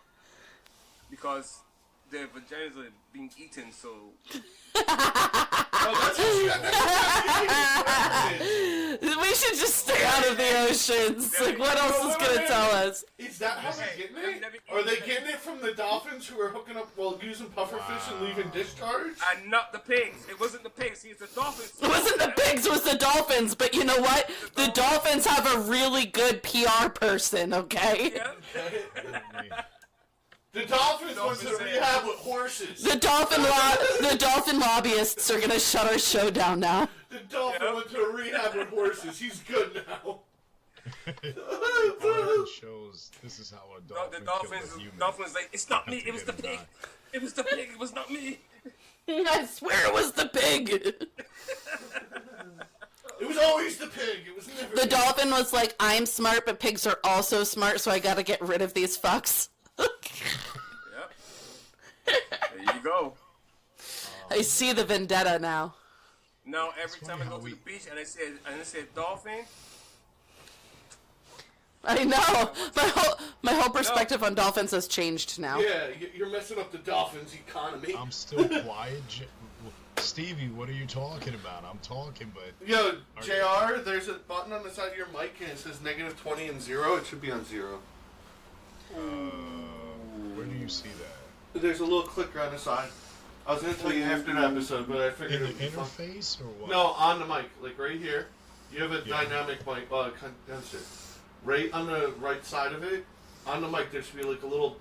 Because their vaginas are being eaten, so... Oh, that's what you got. We should just stay out of the oceans. Like, what else is gonna tell us? Is that how they're getting it? Are they getting it from the dolphins who are hooking up while using puffer fish and leaving discharge? And not the pigs. It wasn't the pigs. It's the dolphins. It wasn't the pigs, it was the dolphins. But you know what? The dolphins have a really good PR person, okay? Yeah. The dolphins went to rehab with horses. The dolphin lobbyists are gonna shut our show down now. The dolphin went to rehab with horses. He's good now. It shows this is how a The dolphin dolphins, kills a human. dolphins like, it's not me. Have to It was the get him pig. back. It was the pig. It was not me. I swear it was the pig. It was always the pig. It was never The dolphin was like, I'm smart, but pigs are also smart, so I gotta get rid of these fucks. Yep. There you go. I see the vendetta now. Now every It's time funny I go how to the beach and I see a dolphin, I know. My whole perspective on dolphins has changed now. Yeah, you're messing up the Dolphins' economy. I'm still quiet. Stevie, what are you talking about? I'm talking, but Yo, Are JR, there's a button on the side of your mic and it says -20 and 0. It should be on 0. where do you see that? There's a little clicker on the side. I was gonna tell you after the episode, but I figured In it the would be fun. interface or what? No, on the mic, like right here. You have a Yeah. dynamic mic condenser. Right on the right side of it, on the mic, there should be like a little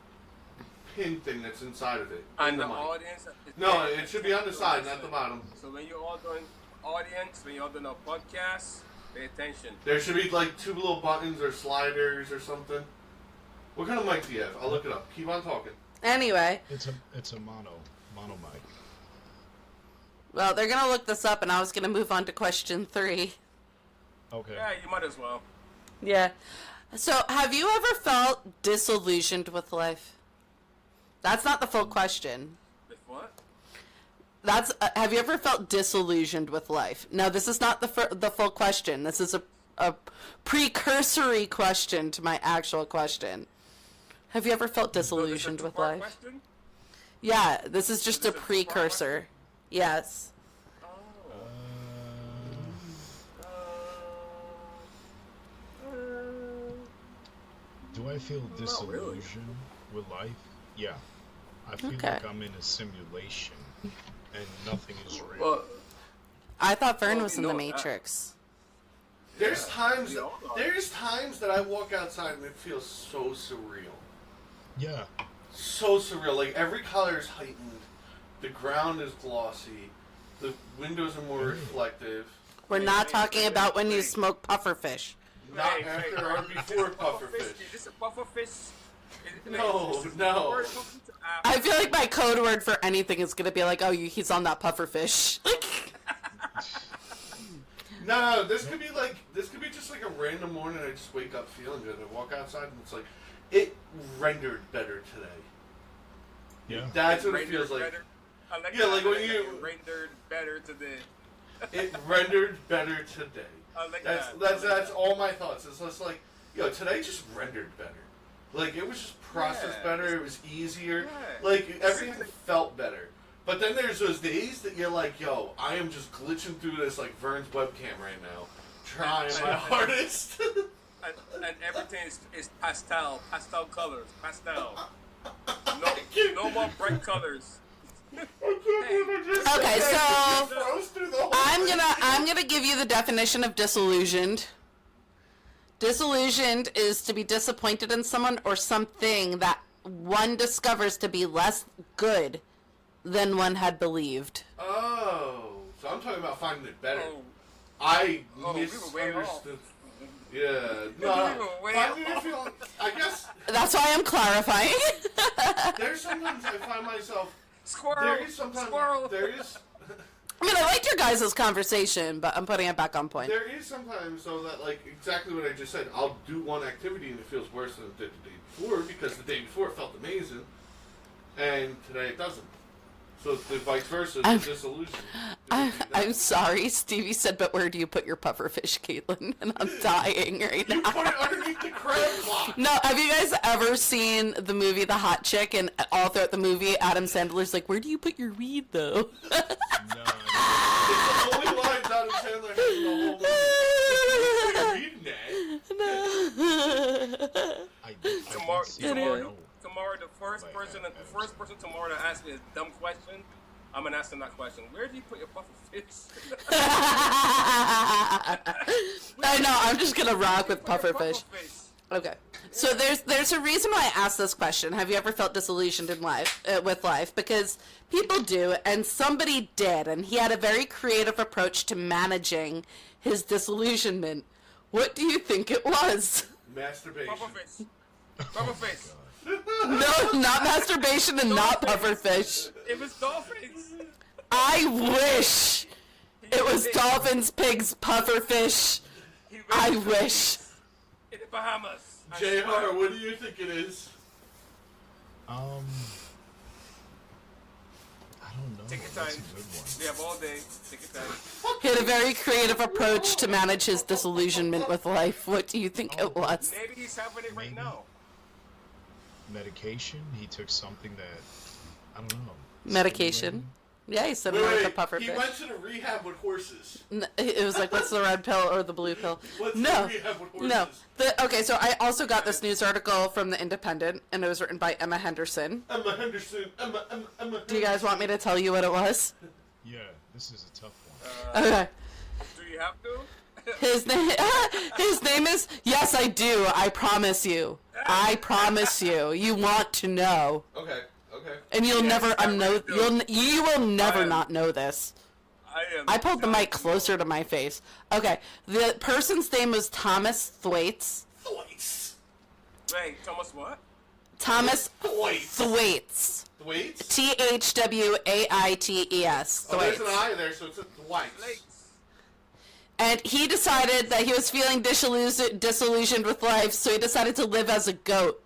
pin thing that's inside of it. and in the mic. audience. No, it should be on the side, not the bottom. So when you're all doing audience, when you're all doing a podcast, pay attention. There should be like 2 little buttons or sliders or something. What kind of mic do you have? I'll look it up. Keep on talking. Anyway, It's a mono mic. well, they're gonna look this up, and I was gonna move on to question 3. Okay. Yeah, you might as well. Yeah. So, have you ever felt disillusioned with life? That's not the full question. With what? That's have you ever felt disillusioned with life? No, this is not the full question. This is a precursory question to my actual question. Have you ever felt disillusioned with life? Question? Yeah, this is just a Is this a two-part precursor. Yes. Do I feel really. disillusion with life? Yeah. I feel Okay. like I'm in a simulation and nothing is real. Well, I thought Vern Well, was you in the know that. Matrix. There's times we all are. there's times that I walk outside and it feels so surreal. Yeah. So surreal. Like every color is heightened. The ground is glossy. The windows are more reflective. We're Wait, not wait, talking wait, about when you wait. smoke pufferfish. Not Hey, after hey, or before pufferfish. Is this a pufferfish? No, is this no. word talking to I feel like my code word for anything is gonna be like, oh, he's on that pufferfish. No, this could be just like a random morning. I just wake up feeling good. I walk outside and it's like, it rendered better today. Yeah. That's what it rendered feels like. better. I like Yeah, that. like when I you- it rendered better today. It rendered better today. I like That's that. that's I like that's that. all my thoughts. It's just like, yo, today just rendered better. Like it was just processed Yeah. better. It was easier. Yeah. Like everything felt better. But then there's those days that you're like, yo, I am just glitching through this like Vern's webcam right now, trying my hardest. And everything is pastel colors, pastel. No more bright colors. Okay, so Froze through the whole I'm gonna give you the definition of disillusioned. Disillusioned is to be disappointed in someone or something that one discovers to be less good than one had believed. Oh, so I'm talking about finding it better. Oh, I we were way off. misunderstood. Yeah, We no. were way Finding off. it feeling, I guess That's why I'm clarifying. there's sometimes I find myself. squirrel, There is sometimes. squirrel. There is. I mean, I liked your guys' conversation, but I'm putting it back on point. There is sometimes though that like exactly what I just said. I'll do one activity and it feels worse than it did the day before because the day before it felt amazing, and today it doesn't. So the vice versa, the disillusion. I'm sorry, Stevie said, but where do you put your pufferfish, Caitlin? And I'm dying right You now. put it underneath the crab block. No, have you guys ever seen the movie The Hot Chick? And all throughout the movie, Adam Sandler's like, where do you put your weed, though? No, I It's the only line Adam Sandler has in the whole movie. You're reading that. I Tomorrow, did see it. tomorrow, No. tomorrow, the first person tomorrow to ask me a dumb question, I'm gonna ask them that question. Where do you put your pufferfish? I know, I'm just gonna rock with Where do you put your pufferfish. Okay. So there's a reason why I asked this question. Have you ever felt disillusioned in life with life? Because people do, and somebody did, and he had a very creative approach to managing his disillusionment. What do you think it was? Masturbation. Pufferfish. Pufferfish. No, not masturbation and not pufferfish. It was dolphins. I wish it was dolphins, pigs, pufferfish. He raised I the wish. in the Bahamas. I JR, swear. what do you think it is? I don't know. Take time. That's a good one. They have all day. Take your time. He had a very creative approach to manage his disillusionment with life. What do you think it was? Maybe he's having it right Maybe. now. Medication. He took something that I don't know. Medication. Yeah, he said Wait, like a wait, puffer he fish. went to the rehab with horses. It was like, what's the red pill or the blue pill? What's No, the rehab with horses? no. Okay, so I also got this news article from The Independent, and it was written by Emma Henderson. Emma Henderson. Emma. Do you guys want me to tell you what it was? Yeah, this is a tough one. Okay. Do you have to? His name is, yes, I do. I promise you. I promise you. You want to know. Okay. And you'll Yes, never I know, really do. you will never I am- not know this. I am. I pulled the mic dying to closer to my face. Okay, the person's name was Thomas Thwaites. Thwaites. know. Wait, Thomas what? Thomas Thwaites. Thwaites. Thwaites? Thwaites. Oh, there's an Thwaites. I there, so it's a Thwaites. Lakes. And he decided that he was feeling disillusioned with life, so he decided to live as a goat.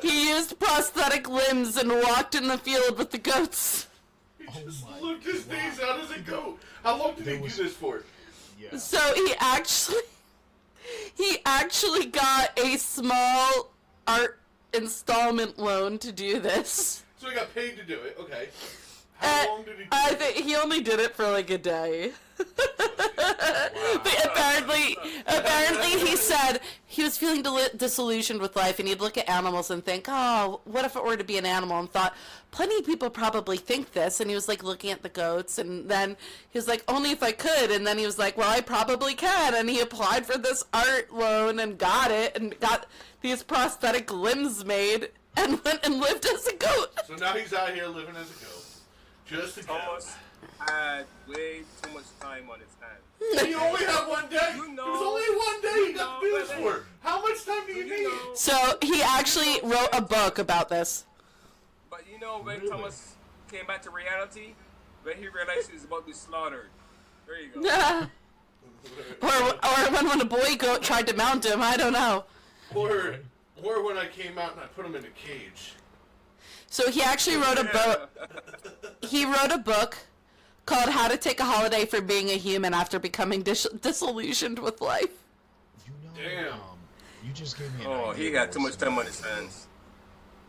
He used prosthetic limbs and walked in the field with the goats. He Oh just my lived his God. days out as a goat. How long did There he was- do this for? Yeah. So he actually got a small art installment loan to do this. So he got paid to do it. Okay. How long did he do I it? think he only did it for like a day. But apparently he said he was feeling disillusioned with life, and he'd look at animals and think, oh, what if it were to be an animal? And thought, plenty of people probably think this. And he was like looking at the goats, and then he was like, only if I could. And then he was like, well, I probably can. And he applied for this art loan and got it, and got these prosthetic limbs made, and went and lived as a goat. So now he's out here living as a goat. Just a goat. Thomas had way too much time on his hands. He only had one day. You know- It was only one day he got to do this but- for. How much time do you You need? know- So he actually wrote a book about this. But you know when Really? Thomas came back to reality, when he realized he was about to be slaughtered. There you go. or when a boy goat tried to mount him, I don't know. Or when I came out and I put him in a cage. So he actually wrote a book. He wrote a book called "How to Take a Holiday from Being a Human After Becoming Disillusioned with Life." You know, Damn. you just gave me an Oh, idea he got what too much was time on about his this. hands.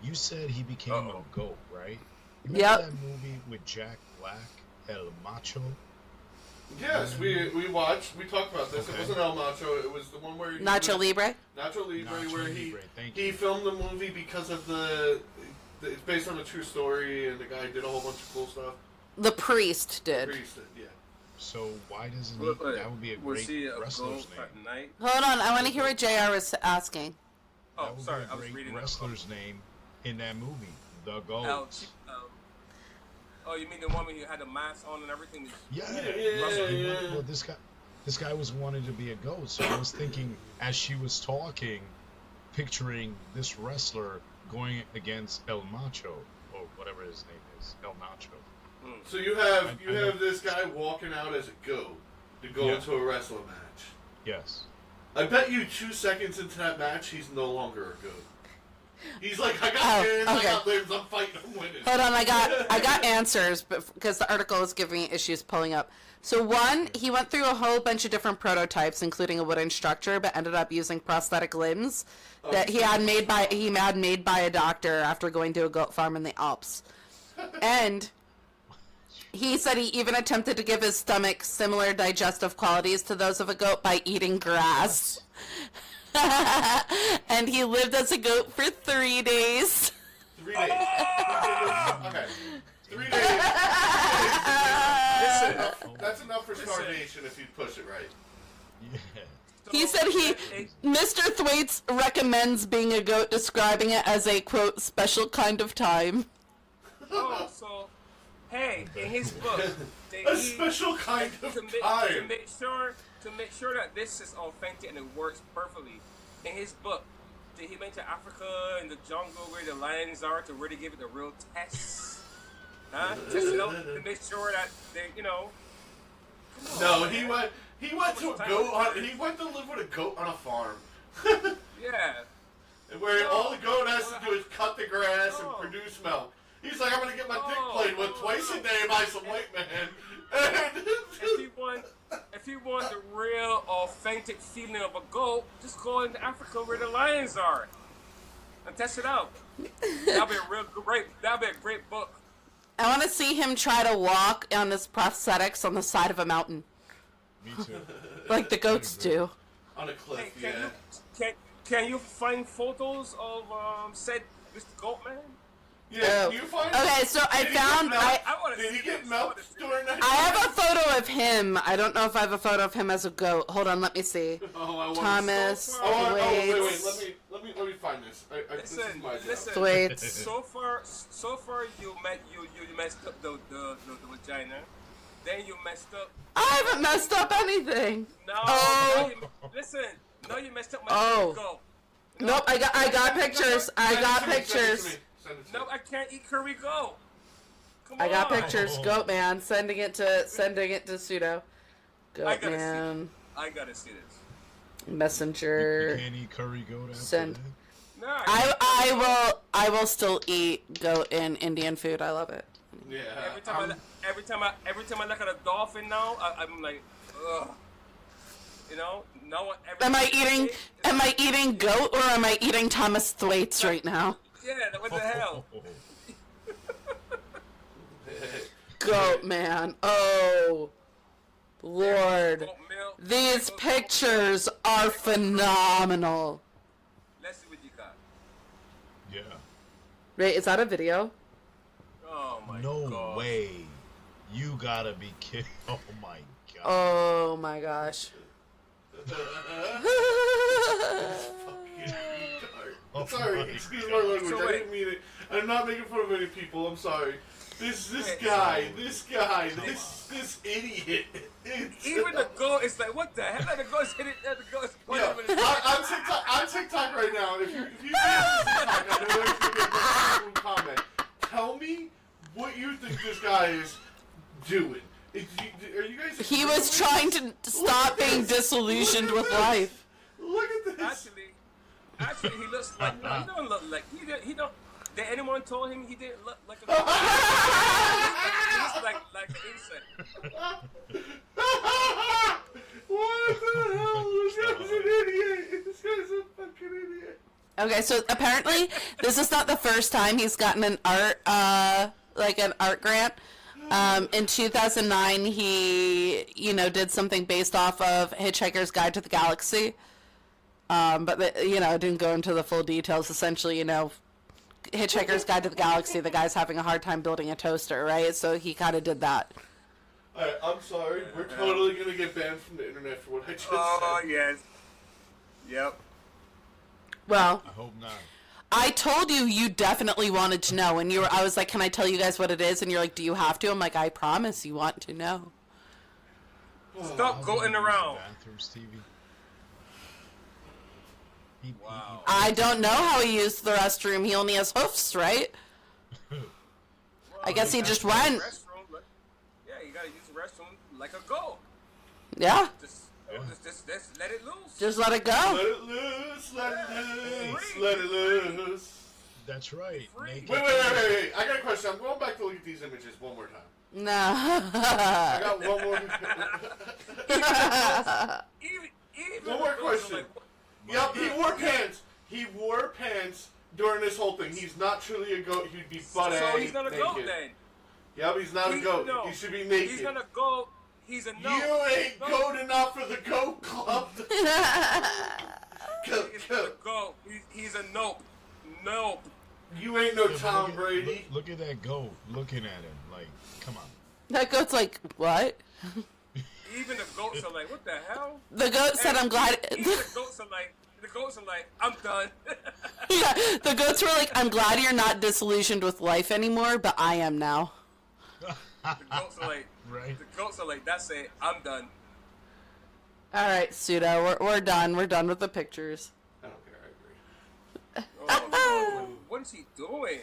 You said he became Uh-oh. a goat, right? Remember Yep. that movie with Jack Black, El Macho? Yes, we talked about this. It Okay. wasn't El Macho. It was the one where he Nacho Libre. Nacho Libre, Nacho where Libre, thank he you. filmed the movie because of it's based on a true story, and the guy did a whole bunch of cool stuff. The priest did. Priest did, yeah. So why doesn't he? Look, That would be a was great he a wrestler's goat name. at night? Hold on, I want to hear what JR was asking. Oh, That would sorry, be I a was great reading wrestler's name in that movie, The Oh, Goats. oh, you mean the one who had the mask on and everything? Yeah. Yeah. Well, this guy was wanting to be a goat, so I was thinking as she was talking, picturing this wrestler going against El Macho or whatever his name is, El Macho. So you have I know. this guy walking out as a goat to go Yeah. into a wrestling match. Yes. I bet you 2 seconds into that match, he's no longer a goat. He's like, I got Oh, hands, I okay. got limbs, I'm fighting, I'm winning. Hold on, I got answers, but because the article is giving me issues pulling up. So one, he went through a whole bunch of different prototypes, including a wooden structure, but ended up using prosthetic limbs that he had made by a doctor after going to a goat farm in the Alps. And he said he even attempted to give his stomach similar digestive qualities to those of a goat by eating grass. And he lived as a goat for 3 days. 3 days. Okay. 3 days. Listen, That's enough for starvation if you push it right. Yeah. He said Mr. Thwaites recommends being a goat, describing it as a, quote, special kind of time. Oh, so hey, in his book, A special kind of to time. make sure that this is authentic and it works perfectly. In his book, did he went to Africa in the jungle where the lions are to really give it a real test? Huh? Just to make sure that they, No, come on, he man. went to a Time goat. was- He went to live with a goat on a farm. Yeah. Where No, all the goat has to well, do is cut the grass and no. produce milk. He's like, I'm gonna get my dick Oh, played with twice a day by some white man. And if you want the real, authentic feeling of a goat, just go into Africa where the lions are, and test it out. That'll be a real great. That'll be a great book. I want to see him try to walk on his prosthetics on the side of a mountain, Me too. like the goats do. on a Hey, cliff, can yeah. can you find photos of said Mr. Goatman? Yeah, Oh. you find Okay, so I Did he found get I. milked? Did he get milked during that? I have a photo of him. I don't know if I have a photo of him as a goat. Hold on, let me see. Oh, I want Thomas Oh, wait. Thwaites. Let me find this. This is Listen, my job. listen. Thwaites. So far you messed up the vagina. Then you messed up. I haven't messed up anything. No. Oh. Listen. No, you messed up my Oh. goat. Nope, I got pictures. I got pictures. No, I can't eat curry goat. Come I got on. pictures. Goat man, sending it to pseudo. I Goat gotta man, I gotta see this. You messenger. can't eat curry goat after Send. that? No, I will still eat goat in Indian food. I love it. Yeah. every time I look at a dolphin now, I'm like, ugh. You know, no one ever. Am I eating goat or am I eating Thomas Thwaites right now? Yeah, what the hell? Goat man. Oh, Lord. Goat milk. These pictures are phenomenal. Let's see what you got. Yeah. Wait, is that a video? Oh my No god. way. You gotta be kidding. Oh my god. Oh my gosh. Oh Sorry, my excuse my language. So I wait. didn't mean it. I'm not making fun of any people. I'm sorry. This Wait, guy, this idiot. Even the goat is like, what the hell? The goat is hitting. The goat is Yeah, on TikTok right now. If you see this TikTok, I know there's gonna be a person comment. Tell me what you think this guy is doing. Are you guys? He was trying to stop being disillusioned with life. Look at this. Actually, he looks like. No, he don't look like. He don't. Did anyone told him he didn't look like a? He looks like an insect. What the hell? This guy's an idiot. This guy's a fucking idiot. Okay, so apparently this is not the first time he's gotten an art grant. In 2009, he, did something based off of Hitchhiker's Guide to the Galaxy. But it didn't go into the full details. Essentially, Hitchhiker's Guide to the Galaxy, the guy's having a hard time building a toaster, right? So he kind of did that. Alright, I'm sorry. We're totally gonna get banned from the internet for what I just Oh said. yes. Yep. Well, I hope not. I told you definitely wanted to know, and I was like, can I tell you guys what it is? And you're like, do you have to? I'm like, I promise you want to know. Stop going around. Bathrooms TV. Wow. I don't know how he used the restroom. He only has hoofs, right? I guess he just went. Yeah, you gotta use the restroom like a goat. Yeah, Just let it loose. just let it Let go. it loose, let it loose, let it loose. That's right. Free. Naked Wait. I got a question. I'm going back to look at these images one more time. I No. got one more. Even One more the goats are question. like, Yep, he wore pants. He wore pants during this whole thing. He's not truly a goat. He'd be butt ass so he's not a naked. goat then. Yep, he's not a goat. No. He should be naked. He's not a goat. He's a no. You ain't No. goat enough for the goat club. Goat, He's not a goat. goat. He's a nope. Nope. You ain't no Yeah, but Tom look at- Brady. Look at that goat looking at him. Like, come on. That goat's like, what? Even the goats are like, what the hell? The goat said, I'm glad. Even the goats are like, I'm done. Yeah, the goats were like, I'm glad you're not disillusioned with life anymore, but I am now. The goats are like, Right. that's it. I'm done. All right, Pseudo, we're done. We're done with the pictures. I don't care. I agree. Oh, what is he doing?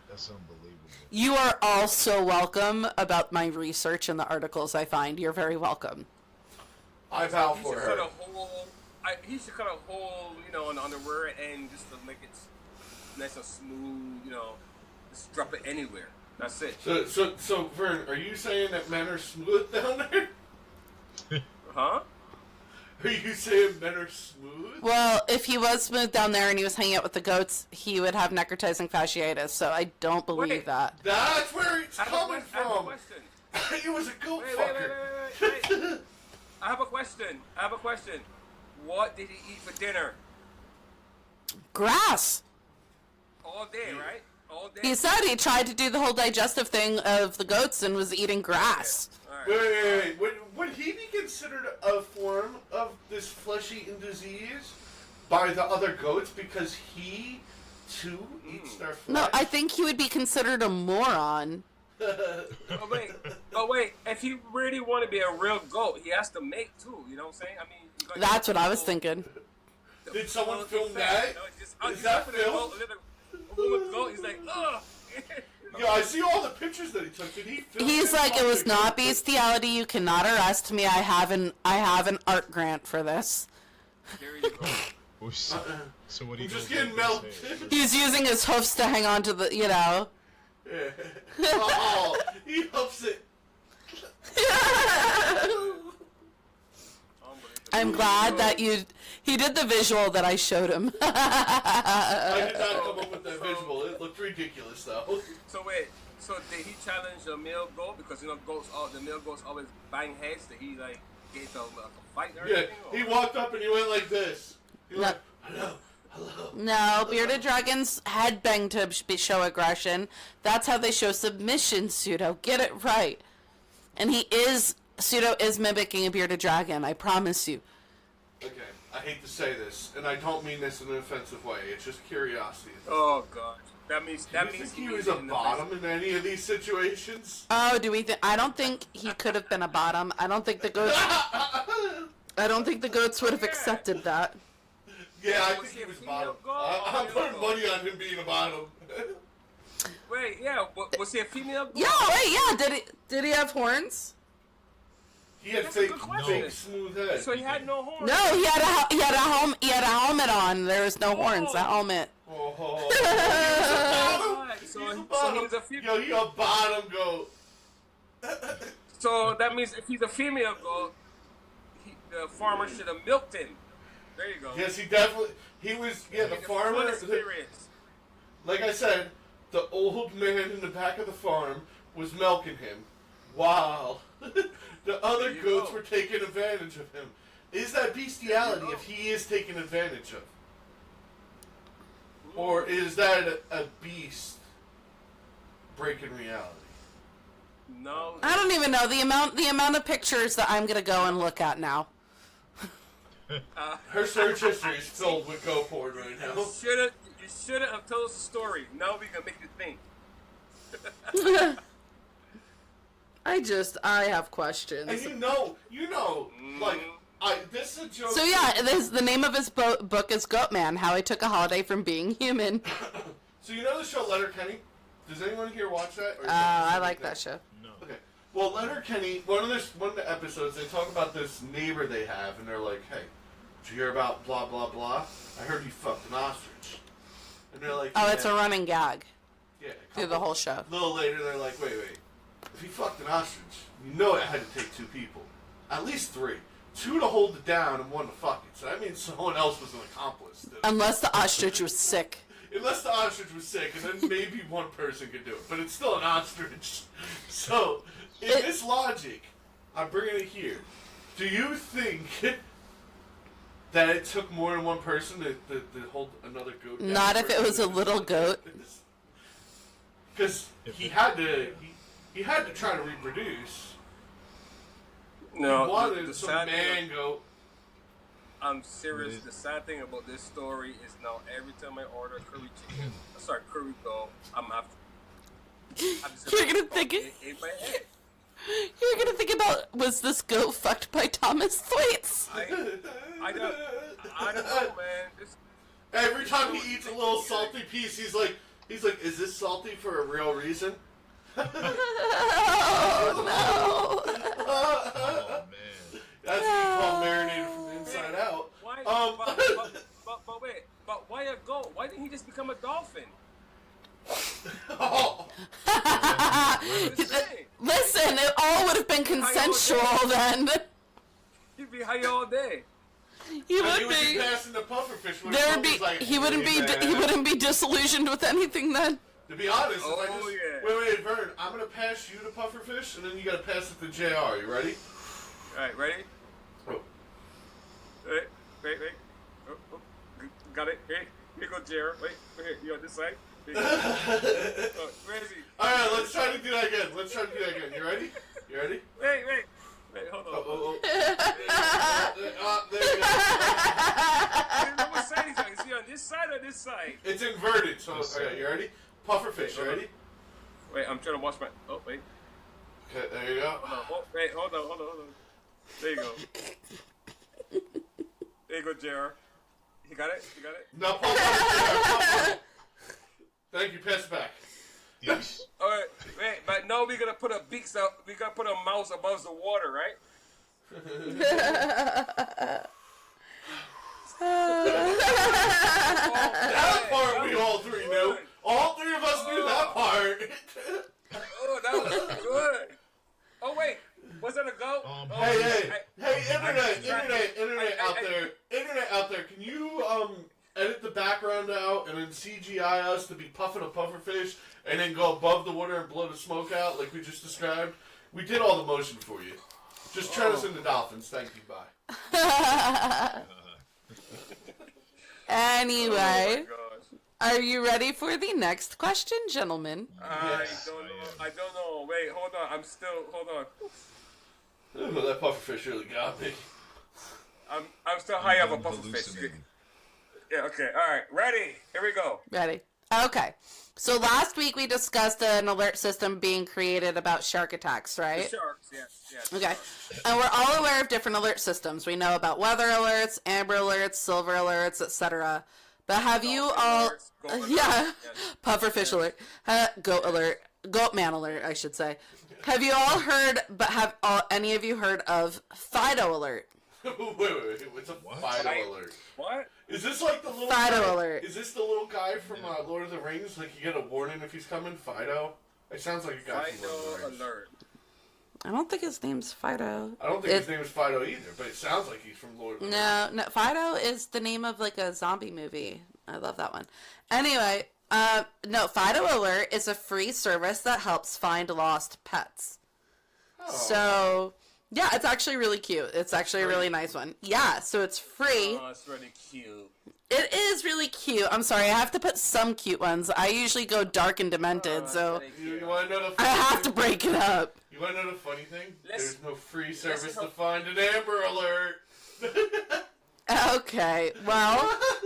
That's unbelievable. You are all so welcome about my research and the articles I find. You're very welcome. I vow He for should her. cut a hole. He should cut a hole, on the underwear and just to make it nice and smooth, Just drop it anywhere. That's it. So Vern, are you saying that men are smooth down there? Huh? Are you saying men are smooth? Well, if he was smooth down there and he was hanging out with the goats, he would have necrotizing fasciitis. So I don't believe Wait. that. That's where it's I have coming I have a from. question. It was a goat Wait, fucker. I have a question. What did he eat for dinner? Grass. All day, right? All day. He said he tried to do the whole digestive thing of the goats and was eating grass. All right. Wait. Would he be considered a form of this flesh-eating disease by the other goats because he too eats their flesh? No, I think he would be considered a moron. Oh wait. If he really want to be a real goat, he has to mate too. You know what I'm saying? I mean, you gotta That's get what I was the- thinking. Did someone the film fat. that? No, it's just, Is he's that looking at filmed? a woman's goat. He's like, ugh. Yeah, I see all the pictures that he took. Did he film He's it? like, it was not bestiality. You cannot arrest me. I have an art grant for this. There you go. So what do you I'm just goes getting like to melted. say? He's using his hoofs to hang on to the, you know. Yeah. Oh, he helps it. I'm glad that he did the visual that I showed him. I did not come up with that visual. It looked ridiculous, though. So wait. So did he challenge a male goat because the male goats always bang heads? Did he like get a fight or Yeah, anything? Or? he walked up and he went like this. He No. went, hello. No, bearded dragons headbang to show aggression. That's how they show submission, Pseudo. Get it right. And Pseudo is mimicking a bearded dragon, I promise you. Okay, I hate to say this, and I don't mean this in an offensive way. It's just curiosity. Oh god. That means Do you think he was a bottom in any of these situations? Oh, do we think? I don't think he could have been a bottom. I don't think the goats would have accepted that. Yeah, I Was think he he a was female bottom. goat I'm or putting male money on him being a bottom. Wait, yeah. Was he a female goat? Yeah, wait, yeah. Did he have horns? He had That's a fake, good question. fake smooth head. So he had no horns. No, he had a helmet on. There was no horns. The helmet. Oh, Alright, he's so a he bottom. was a female. Yo, he a bottom goat. So that means if he's a female goat, the farmer should have milked him. There you go. Yes, he definitely. He was. Yeah, the Full farmer. experience. Like I said, the old man in the back of the farm was milking him, while the other There you goats go. were taking advantage of him. Is that bestiality if he is taken advantage of? Or is that a beast breaking reality? No. I don't even know the amount of pictures that I'm gonna go and look at now. Her search history is filled with go porn right now. You shouldn't have told us the story. Now we can make you think. I have questions. And you know, like, this is a joke. So yeah, the name of his book is Goatman: How I Took a Holiday from Being Human. So you know the show Letterkenny? Does anyone here watch that? Or is I like that show. No. Okay. Well, Letterkenny, one of the episodes, they talk about this neighbor they have, and they're like, "Hey, did you hear about blah blah blah? I heard you fucked an ostrich." And they're like, Oh, yeah. it's a running gag Yeah. through the whole show. A little later, they're like, wait. If he fucked an ostrich, you know it had to take two people. At least three. Two to hold it down and one to fuck it. So that means someone else was an accomplice. Unless the ostrich was sick. Unless the ostrich was sick, and then maybe one person could do it. But it's still an ostrich. So, in this logic, I'm bringing it here. Do you think that it took more than one person to hold another goat down? Not if it was a little goat. Because he had to try to reproduce. No, He wanted the some sad man thing, goat. I'm serious. The sad thing about this story is now every time I order curry goat, I'm just You're gonna think it. in my head. You're gonna think about, was this goat fucked by Thomas Thwaites? I don't know, man. Every time he eats a little salty piece, he's like, is this salty for a real reason? Oh Oh man. That's what you call marinated from the inside out. Why? Um, But wait. But why a goat? Why didn't he just become a dolphin? Oh, then it all would have been consensual then. You'd be high all day. He And would you would be be. passing the pufferfish. When There would Puffer's be. like, He wouldn't "Hey, be. man." He wouldn't be disillusioned with anything then. To be honest, if I Oh, just, yeah. wait, Vern, I'm gonna pass you the pufferfish, and then you gotta pass it to JR. You ready? Alright, ready? Oh. Wait. Oh, got it. Here you go, Jared. Wait, here, you on this side? Here you go. Oh, where is he? All right, let's try to do that again. You ready? You ready? Wait, hold on. Oh. There you go. I don't know what side he's on. Is he on this side or this side? It's inverted. So, okay, you ready? Pufferfish, you ready? Wait, I'm trying to wash my. Oh, wait. Okay, there you go. Hold on. There you go. There you go, JR. You got it? No, pop on it. Thank you. Pass it back. Yes. Alright, wait, but no, we're gonna put a beaks out. We gotta put a mouse above the water, right? That part we all three knew. All three of us knew that part. Oh, that was good. Oh wait, was that a goat? Hey, internet out there. Can you edit the background out and then CGI us to be puffing a pufferfish and then go above the water and blow the smoke out like we just described? We did all the motion for you. Just turn us into dolphins. Thank you. Bye. Anyway, Oh my are you ready for the next question, gentlemen? Yes, I don't know. Wait, hold on. Hold on. Oh, that pufferfish really got me. I'm still high up a I'm pufferfish. hallucinating. Yeah, okay. Alright, ready. Here we go. Ready? Okay. So last week we discussed an alert system being created about shark attacks, right? Sharks, yes. Okay. And we're all aware of different alert systems. We know about weather alerts, amber alerts, silver alerts, etc. But have you all... Goat alert, Yeah. yes. Pufferfish alert. Goat alert. Goatman alert, I should say. Have you all heard, but have any of you heard of Fido alert? wait. What's a What? Fido alert? What? Is this like the little Fido guy? alert. Is this the little guy from Lord of the Rings? Like you get a warning if he's coming? Fido? It sounds like a guy from Lord of the Fido Rings. alert. I don't think his name's Fido. I don't think his name is Fido either, but it sounds like he's from Lord of the Rings. No, Fido is the name of like a zombie movie. I love that one. Anyway, no, Fido Alert is a free service that helps find lost pets. Oh. So, yeah, it's actually really cute. It's actually a really nice one. Yeah, so it's free. Oh, it's really cute. It is really cute. I'm sorry, I have to put some cute ones. I usually go dark and demented, so You want to know the I funny have to thing? break it up. You want to know the funny thing? Let's- There's no free service to help- find an Amber Alert. Okay, well,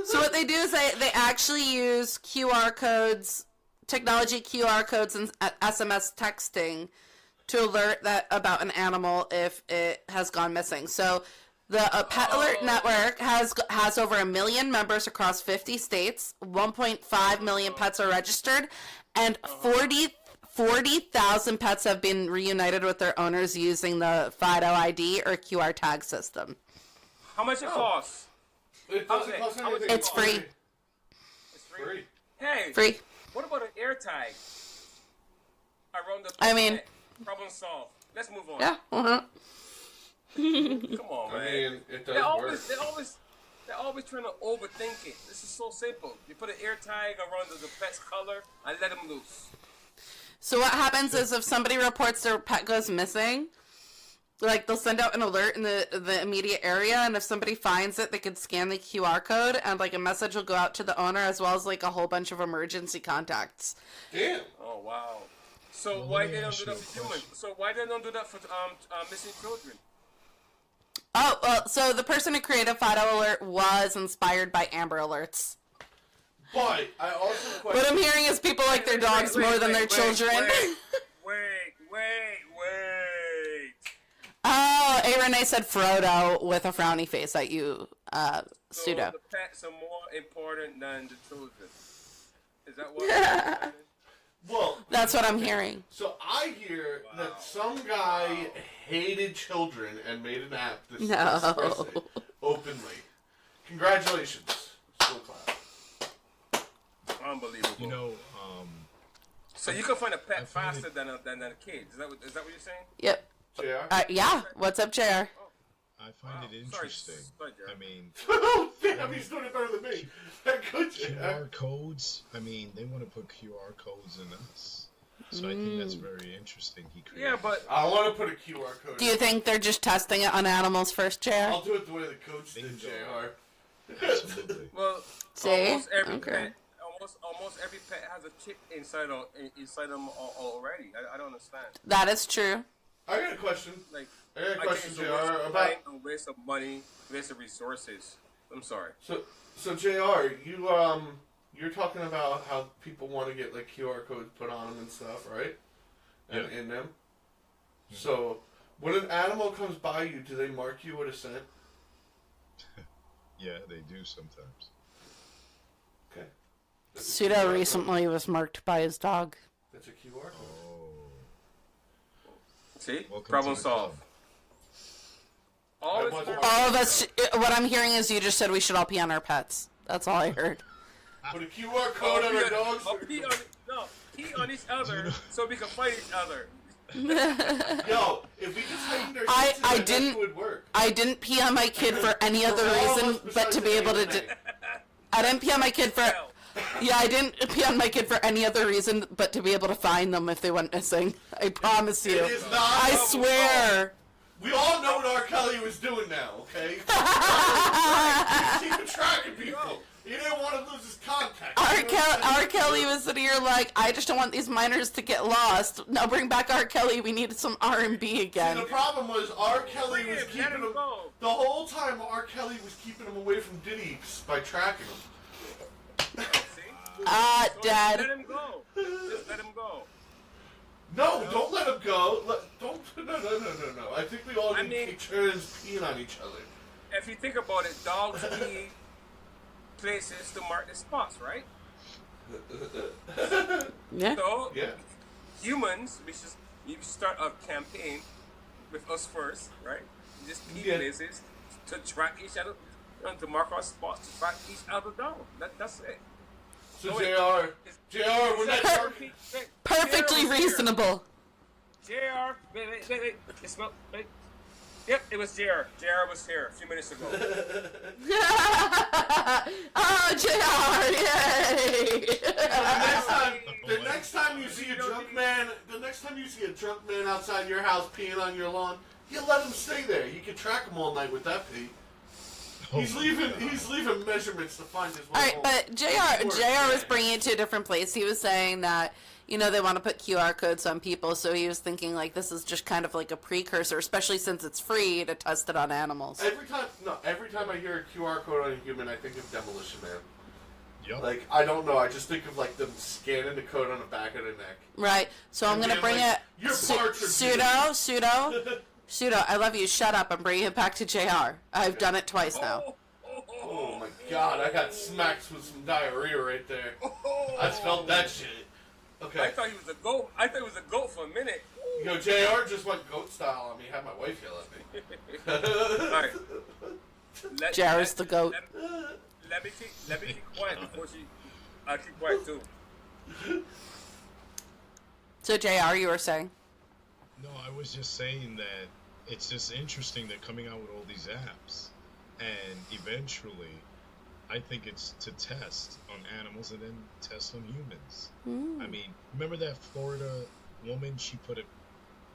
so what they do is they actually use QR codes, technology QR codes and SMS texting to alert that about an animal if it has gone missing. So the Pet Alert Network has over 1 million members across 50 states. 1.5 million pets are registered, and 40,000 pets have been reunited with their owners using the Fido ID or QR tag system. How much it costs? It doesn't Okay, cost how much anything. It's free. It's free. Free. Hey, Free. what about an air tag? Around the I mean- problem solved. Let's move on. Yeah. Uh-huh. Come on, I man. mean, it does They're work. always trying to overthink it. This is so simple. You put an air tag around the pet's color and let them loose. So what happens is if somebody reports their pet goes missing, like they'll send out an alert in the immediate area, and if somebody finds it, they can scan the QR code, and like a message will go out to the owner as well as like a whole bunch of emergency contacts. Damn. Oh wow. So Well, why let me they don't ask do you that a for humans? question. So why they don't do that for missing children? Oh, well, so the person who created Fido Alert was inspired by Amber Alerts. But I also What question. I'm hearing is people like their dogs more than their children. Wait. Oh, A. Renee said Frodo with a frowny face at you, So Pseudo. the pets are more important than the children. Is that what? Well, That's what I'm hearing. so I hear that some guy hated children and made an app to No. express it openly. Congratulations. Slow clap. Unbelievable. You know, So you can find a I pet find faster it- than a kid. Is that what you're saying? Yep. JR? Yeah. What's up, JR? I find it Sorry, interesting. Jared. I mean, Oh, damn, he's doing it better than me. Good JR. QR codes. I mean, they want to put QR codes in us. So I think that's very interesting. He created. Yeah, but I want to put a QR code. Do you think they're just testing it on animals first, JR? I'll do it the way the coach did, Bingo. JR. Absolutely. well, See? almost every Okay. pet, almost every pet has a chip inside them already. I don't understand. That is true. I got a question. Like, I got a question, it's a waste JR, of about... time, a waste of money, waste of resources. I'm sorry. So JR, you're talking about how people want to get, like, QR codes put on them and stuff, right? And Yeah. in them. So, when an animal comes by you, do they mark you with a scent? Yeah, they do sometimes. Okay. Pseudo recently was marked by his dog. That's a QR code. Oh. See, Welcome problem to the solved. All I this wasn't more- All of us. What I'm hearing is you just said we should all pee on our pets. That's all I heard. Put a QR code on our dogs. Pee on each other so we can fight each other. Yo, if we just heightened our I senses, that didn't- would work. I didn't pee on my kid for any other reason but to be able to. I didn't pee on my kid for. Yeah, I didn't pee on my kid for any other reason but to be able to find them if they went missing. I promise you. It is not. I swear. We all know what R. Kelly was doing now, okay? He's keeping track of people. He didn't want to lose his contact. R. Kelly was sitting here like, I just don't want these minors to get lost. Now bring back R. Kelly. We need some R&B again. See, the problem was R. Kelly was Let keeping him him. go. The whole time, R. Kelly was keeping him away from Diddy by tracking him. See? Ah, So Dad. Let him go. Just let him go. No, don't let him go. Don't. No. I think we all I need mean- to take turns peeing on each other. If you think about it, dogs need places to mark the spots, right? Yeah. So Yeah. humans, you should start a campaign with us first, right? Just pee Yeah. places to track each other, to mark our spots, to track each other down. That's it. So Oh, wait. JR, we're not talking. Perfectly JR was here. reasonable. JR, wait. It smelled. Wait. Yep, it was JR. JR was here a few minutes ago. Oh, JR, yay! The next time you see a drunk man, outside your house peeing on your lawn, you let him stay there. You can track him all night with that pee. He's leaving measurements to find his way All right, home. but JR was bringing it to a different place. He was saying that, you know, they want to put QR codes on people, so he was thinking, like, this is just kind of like a precursor, especially since it's free to test it on animals. Every time I hear a QR code on a human, I think of Demolition Man. Yep. Like, I don't know, I just think of, like, them scanning the code on the back of the neck. Right, so I'm And going to being bring like, it... "You're partridge." Pseudo, I love you. Shut up. I'm bringing it back to JR. I've done it twice now. Oh my god, I got smacked with some diarrhea right there. I felt that shit. Okay. I thought he was a goat. I thought he was a goat for a minute. Yo, JR just went goat style on me. Had my wife yell at me. All right. JR's the goat. Let me keep quiet before she. I'll keep quiet too. So, JR, you were saying? No, I was just saying that it's just interesting they're coming out with all these apps, and eventually, I think it's to test on animals and then test on humans. I mean, remember that Florida woman? She put a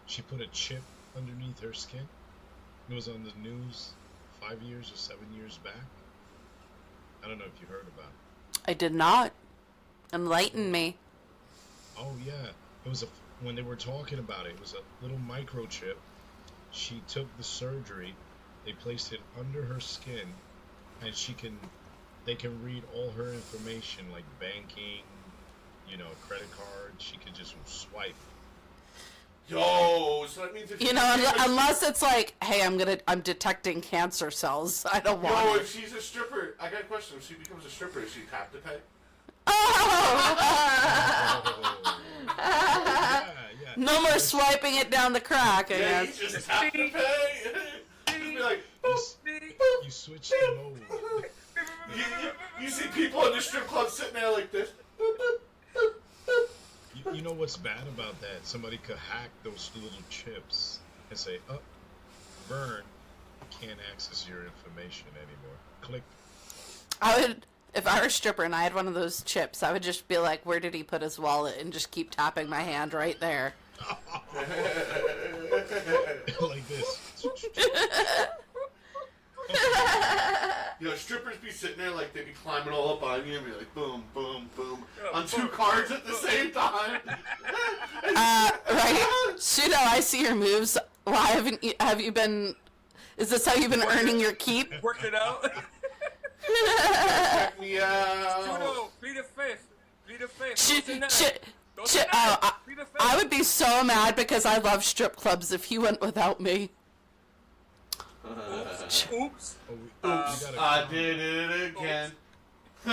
chip underneath her skin. It was on the news 5 years or 7 years back. I don't know if you heard about it. I did not. Enlighten me. Oh yeah, it was when they were talking about it. It was a little microchip. She took the surgery. They placed it under her skin, and they can read all her information like banking, credit card. She could just swipe. Yo, so that means if You know, unless it's like, hey, I'm detecting cancer cells. I don't Yo, want it. if she's a stripper, I got a question. If she becomes a stripper, is she tap to pay? Oh! Yeah. No more swiping it down the crack, I Yeah, guess. you just tap to pay. Just be like, You switch the mode. you see people in the strip club sitting there like this. You you know what's bad about that? Somebody could hack those little chips and say, "Oh, Vern can't access your information anymore." Click. I would, if I were a stripper and I had one of those chips, I would just be like, "Where did he put his wallet?" and just keep tapping my hand right there. Like this. You know, strippers be sitting there like they be climbing all up on you and be like, boom, boom, boom, on 2 cards at the same time. Right? Pseudo, I see your moves. Why haven't you, have you been, is this how you've been earning your keep? Work it out. Check me out. Pseudo, plead the fifth. Plead the fifth. I would be so mad because I love strip clubs if he went without me. Oops. I did it again. We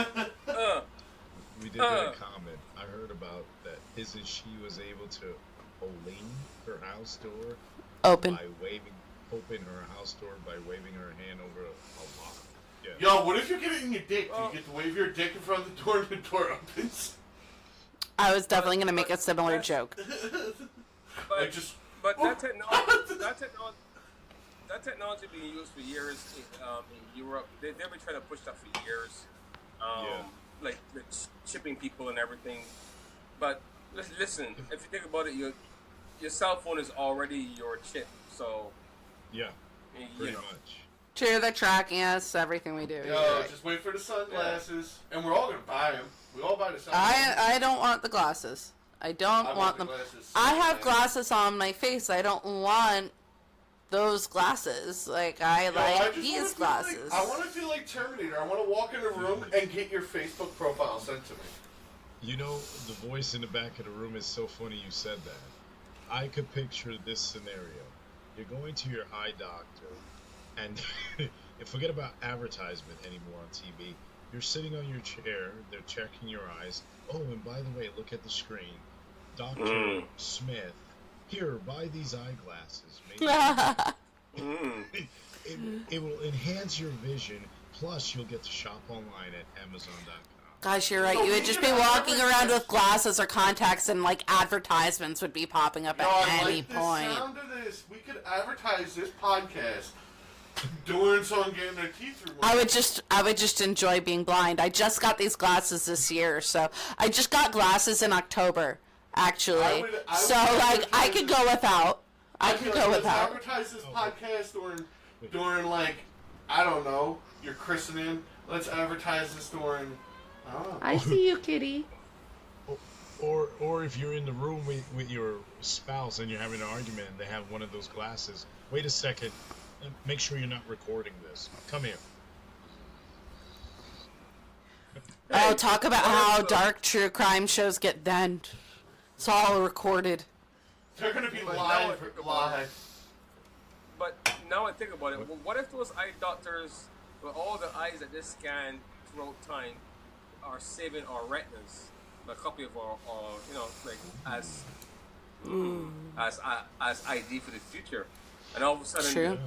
did get a comment. I heard about that. Isn't she was able to open her house door Open. by open her house door by waving her hand over a lock. Yeah. Yo, what if you get it in your dick? Do you get to wave your dick in front of the door and the door opens? I was definitely going to make a similar joke. Like just. But that technology being used for years in Europe. They've been trying to push that for years. Like shipping people and everything. But listen, if you think about it, your cell phone is already your chip. So Yeah. Pretty much. True, they're tracking us, everything we do. Yo, just wait for the sunglasses, and we're all gonna buy them. We all buy the sunglasses. I don't want the glasses. I don't want them. Glasses. I have glasses on my face. I don't want those glasses. Like, I like these glasses. I want to feel like Terminator. I want to walk in a room and get your Facebook profile sent to me. You know, the voice in the back of the room is so funny you said that. I could picture this scenario. You're going to your eye doctor, and forget about advertisement anymore on TV. You're sitting on your chair, they're checking your eyes. Oh, and by the way, look at the screen. Dr. Smith, here, buy these eyeglasses. It will enhance your vision, plus you'll get to shop online at Amazon.com. Gosh, you're right. You would just be walking around with glasses or contacts, and like advertisements would be popping up at any point. The sound of this. We could advertise this podcast during someone getting their teeth removed. I would just enjoy being blind. I just got these glasses this year, so I just got glasses in October, actually. I could go without. I could go without. Let's advertise this podcast during like, I don't know, your christening. Let's advertise this during. I see you, kitty. Or if you're in the room with your spouse and you're having an argument and they have one of those glasses, wait a second, make sure you're not recording this. Come here. Oh, talk about how dark true crime shows get done. It's all recorded. They're going to be But live. But now I think about it, what if those eye doctors, with all the eyes that they scan throughout time, are saving our retinas, a copy of our you know, like as ID for the future, and all of a sudden True.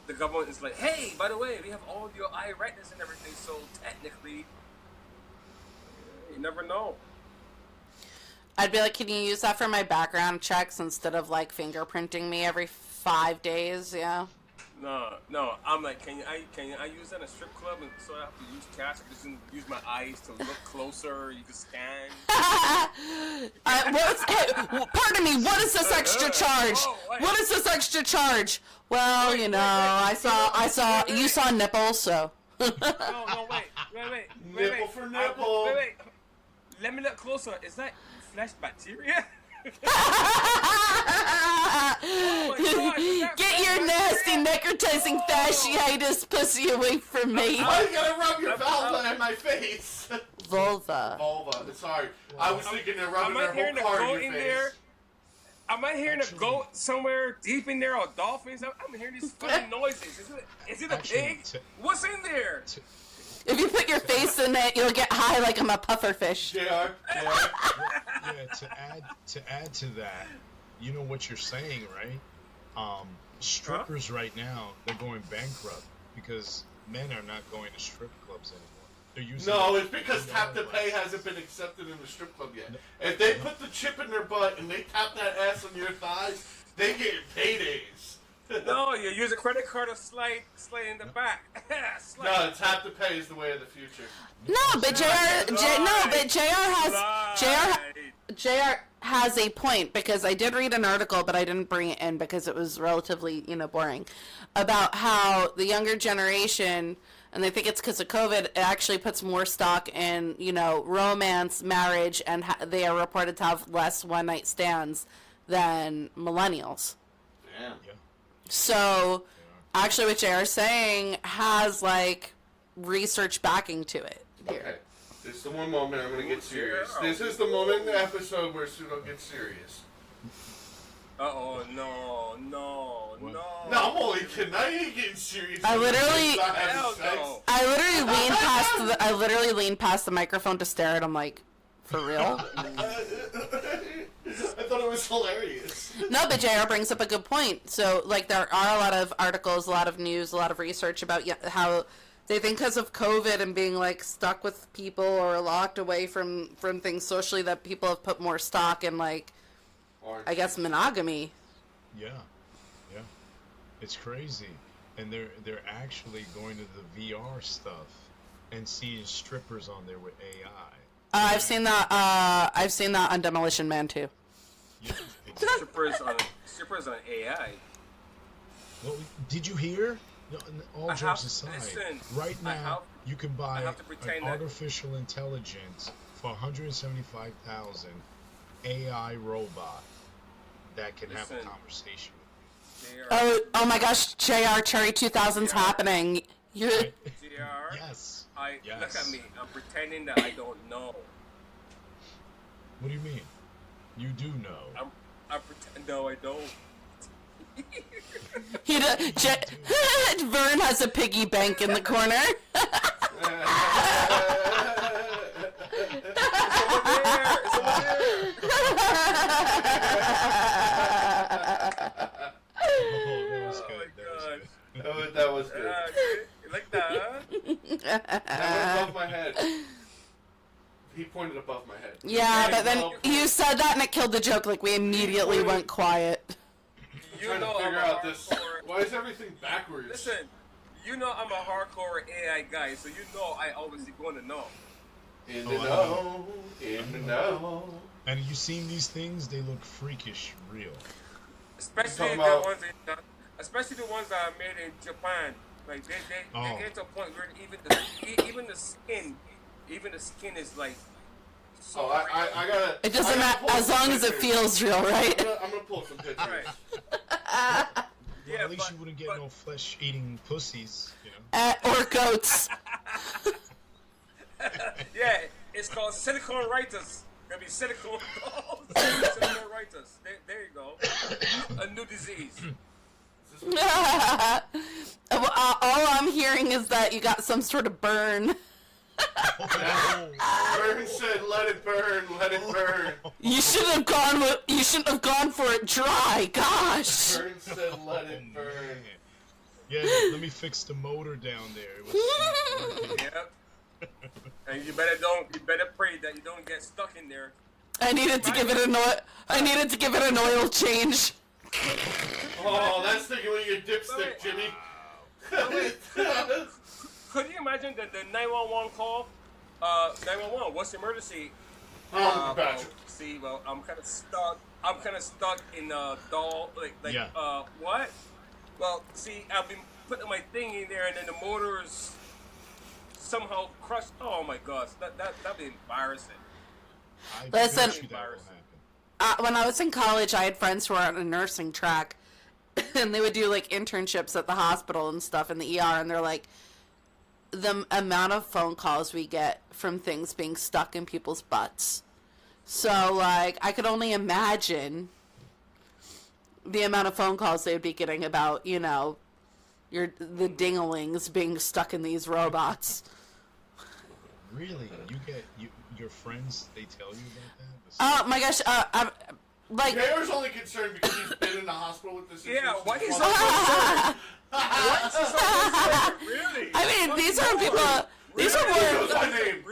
the government is like, hey, by the way, we have all your eye retinas and everything, so technically, you never know. I'd be like, can you use that for my background checks instead of like fingerprinting me every 5 days? Yeah. No. I'm like, can I use that in a strip club, and so I have to use cash? I just use my eyes to look closer. You can scan. Pardon me. What is this extra charge? What is this extra charge? Well, you know, I saw you saw nipples, so. No, wait. Nipple for nipple. Wait. Let me look closer. Is that flesh bacteria? Get your nasty necrotizing fasciitis pussy away from me. Why you gotta rub your vulva in my face? Vulva. Sorry. I was thinking they're rubbing Am I their hearing whole a car goat in in your there? face. Am I hearing a goat somewhere deep in there, or dolphins? I'm hearing these funny noises. Is it a pig? What's in there? If you put your face in it, you'll get high like I'm a pufferfish. JR. To add to that, you know what you're saying, right? Strippers right now, they're going bankrupt because men are not going to strip clubs anymore. They're using No, it's because Tap to Pay hasn't been accepted in the strip club yet. If they put the chip in their butt and they tap that ass on your thighs, they get paydays. No, you use a credit card to slide in the back. Slide. No, tap to pay is the way of the future. No, but JR has a point, because I did read an article, but I didn't bring it in because it was relatively, boring, about how the younger generation, and they think it's because of COVID, it actually puts more stock in, romance, marriage, and they are reported to have less one-night stands than millennials. Damn. Yeah. So, actually, what JR is saying has, research backing to it. Okay. This is the one moment I'm going to get serious. This is the moment in the episode where Pseudo gets serious. Uh-oh, no. No, I'm only kidding. I ain't getting serious. I literally leaned past the microphone to stare at him like, for real? I thought it was hilarious. No, but JR brings up a good point. So, there are a lot of articles, a lot of news, a lot of research about how they think because of COVID and being, stuck with people or locked away from things socially, that people have put more stock in, I guess, monogamy. Yeah. It's crazy. And they're actually going to the VR stuff and seeing strippers on there with AI. I've seen that on Demolition Man too. Yeah, Strippers on AI. Well, did you hear? No, all jokes aside, listen, right now you can buy an pretend artificial intelligence for $175,000 AI robot that can have a conversation with you. Oh my gosh, JR Cherry 2000's happening. You're JR, Yes. Look at me. I'm pretending that I don't know. What do you mean? You do know. I pretend. No, I don't. Vern has a piggy bank in the corner. It's over there. That was good. You like that, huh? That went above my head. He pointed above my head. Yeah, but then you said that and it killed the joke. We immediately went quiet. Trying to figure out this. Why is everything backwards? Listen, I'm a hardcore AI guy, so I obviously going to know. In the know. And you seen these things? They look freakish real. Especially the ones that are made in Japan. They get to a point where even the skin is so I gotta. It doesn't matter as long as it feels real, right? I'm gonna pull some pictures. Right. Well, at least you wouldn't get no flesh-eating pussies, Or goats. Yeah, it's called silicone writers. Gonna be silicone dolls. Silicone writers. There you go. A new disease. All I'm hearing is that you got some sort of burn. Burn said, "Let it burn, let it burn." You shouldn't have gone for it dry. Gosh. Burn said, "Let it burn." Yeah, let me fix the motor down there. Yep. And you better pray that you don't get stuck in there. I needed to give it an oil change. Oh, that's the way you dipstick, Jimmy. Could you imagine the 911 call? 911, what's the emergency? Gotcha. See, well, I'm kind of stuck in a doll, what? Well, see, I've been putting my thing in there, and then the motor's somehow crushed. Oh my gosh, that'd be embarrassing. Listen, when I was in college, I had friends who were on a nursing track, and they would do internships at the hospital and stuff in the ER, and they're like, the amount of phone calls we get from things being stuck in people's butts. So, I could only imagine the amount of phone calls they would be getting about, the dinglings being stuck in these robots. Really? You get your friends? They tell you about that? Oh my gosh! Taylor's only concerned because he's been in the hospital with this. Yeah, why is so concerned? What is so concerned? Really? I mean, these aren't people. These are Really? more. What's my name?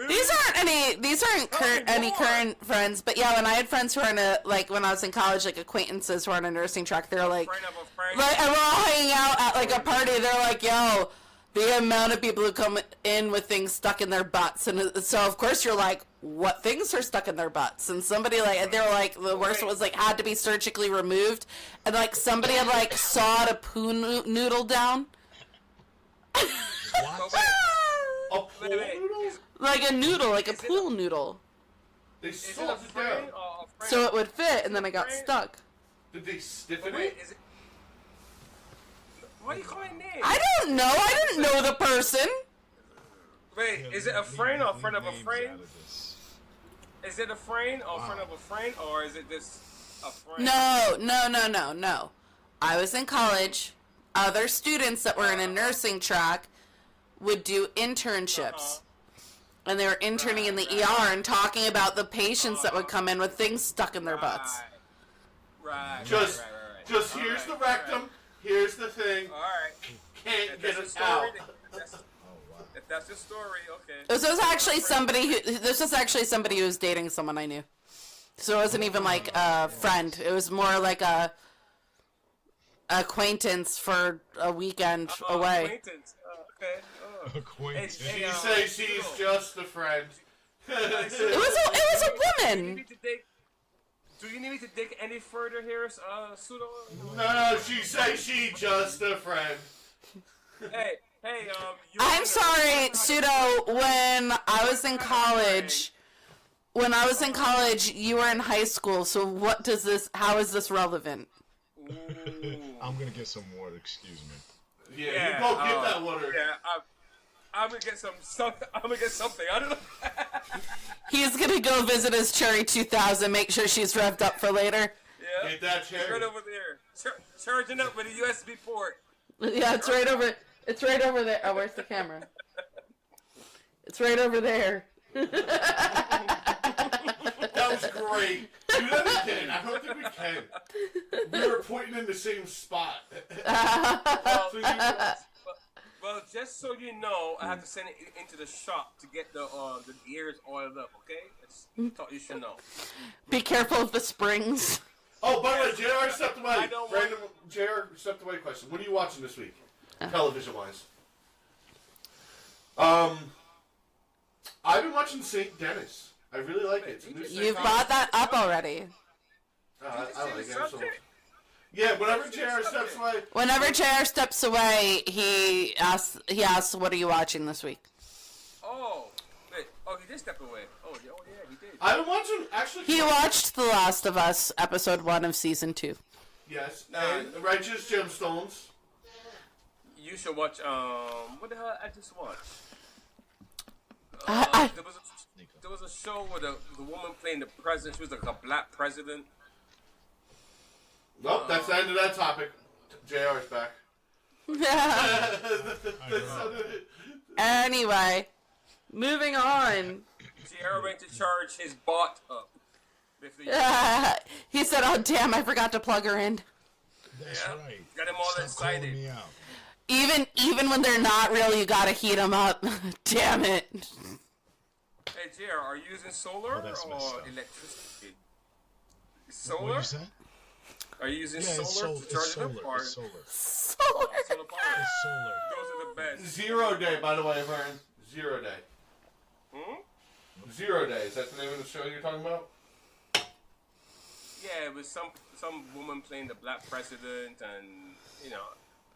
These aren't any current friends, but yeah, when I had friends who were when I was in college, like acquaintances who were on a nursing track, they're like, Friend of a friend. and we're all hanging out at like a party, they're like, yo, the amount of people who come in with things stuck in their butts, and so of course you're like, what things are stuck in their butts? And somebody they were like, the worst was like had to be surgically removed, and like somebody had like sawed a poo noodle down. Oh, A pool wait. noodle? Like a noodle, like a Is it pool noodle. They Is it a sawed it friend down. or a friend? So it would fit, and then I got Friend? stuck. Did they stiffen Wait, it? is it? Why are you calling names? I don't know. I didn't know the person. Wait, Yeah, is it a friend or a friend of a names friend? out of this. Is it a friend or a friend of a friend, or is it just a friend? No. I was in college. Other students that were in a nursing track would do internships. And they were interning in the ER and talking about the patients that would come in with things stuck in their butts. Right. Just All here's the right, rectum. Here's the thing. All right. Can't If get that's it your out. story, if that's your story, okay. This was actually somebody who was dating someone I knew. So it wasn't even like a friend. It was more like a acquaintance for a weekend away. Acquaintance. Okay. Oh. Acquaintance. Hey, You hey, say she's just a friend. It was a Do you woman. need to dig? Do you need me to dig any further here, Pseudo? No, she say she just a friend. Hey. You I'm sorry, Pseudo. When I was in college, you were in high school. So what does this? How is this relevant? Ooh. I'm gonna get some water. Excuse me. Yeah, you go get that water. Yeah, I'm gonna get something. I'm gonna get something. I don't know. He's gonna go visit his Cherry 2000. Make sure she's revved up for later. Yeah. Get that It's cherry. right over there. Charging up with a USB port. Yeah, it's right over. It's right over there. Oh, where's the camera? It's right over there. That was great. Do that again. I don't think we can. We were pointing in the same spot. So Well, just so you know, I have to send it into the shop to get the ears oiled up. Okay, that's thought you should know. Be careful of the springs. oh, by the way, JR stepped away. I don't want- Random JR stepped away question. What are you watching this week? Television-wise. I've been watching St. Dennis. I really like it. It's a new You've sitcom. bought that up already. I like it. I'm so- Subject? Yeah, whenever JR steps away. Whenever JR steps away, he asks, "What are you watching this week?" Oh, wait. Oh, he did step away. Oh, yeah, he did. I've been watching, actually. He watched The Last of Us, episode 1 of season 2. Yes, and Righteous Gemstones. You should watch. What the hell I just watched? I- There was a show where the woman playing the president. She was like a black president. Nope, that's the end of that topic. JR's back. Anyway, moving on. Sierra went to charge his bot up. With the- He said, "Oh damn, I forgot to plug her in." That's Yeah. right. Got him all Stop calling excited. me out. Even when they're not real, you gotta heat them up. Damn it. Hey, JR, are you using solar Oh, that's messed or up. electricity? What Solar? is that? Are you using Yeah, solar it's to solar. charge It's it solar. up? Or It's solar. Solar. solar power? It's solar. Those are the best. 0 Day, by the way, Vern. 0 Day. Hmm? 0 Day. Is that the name of the show you're talking about? Yeah, with some woman playing the black president, and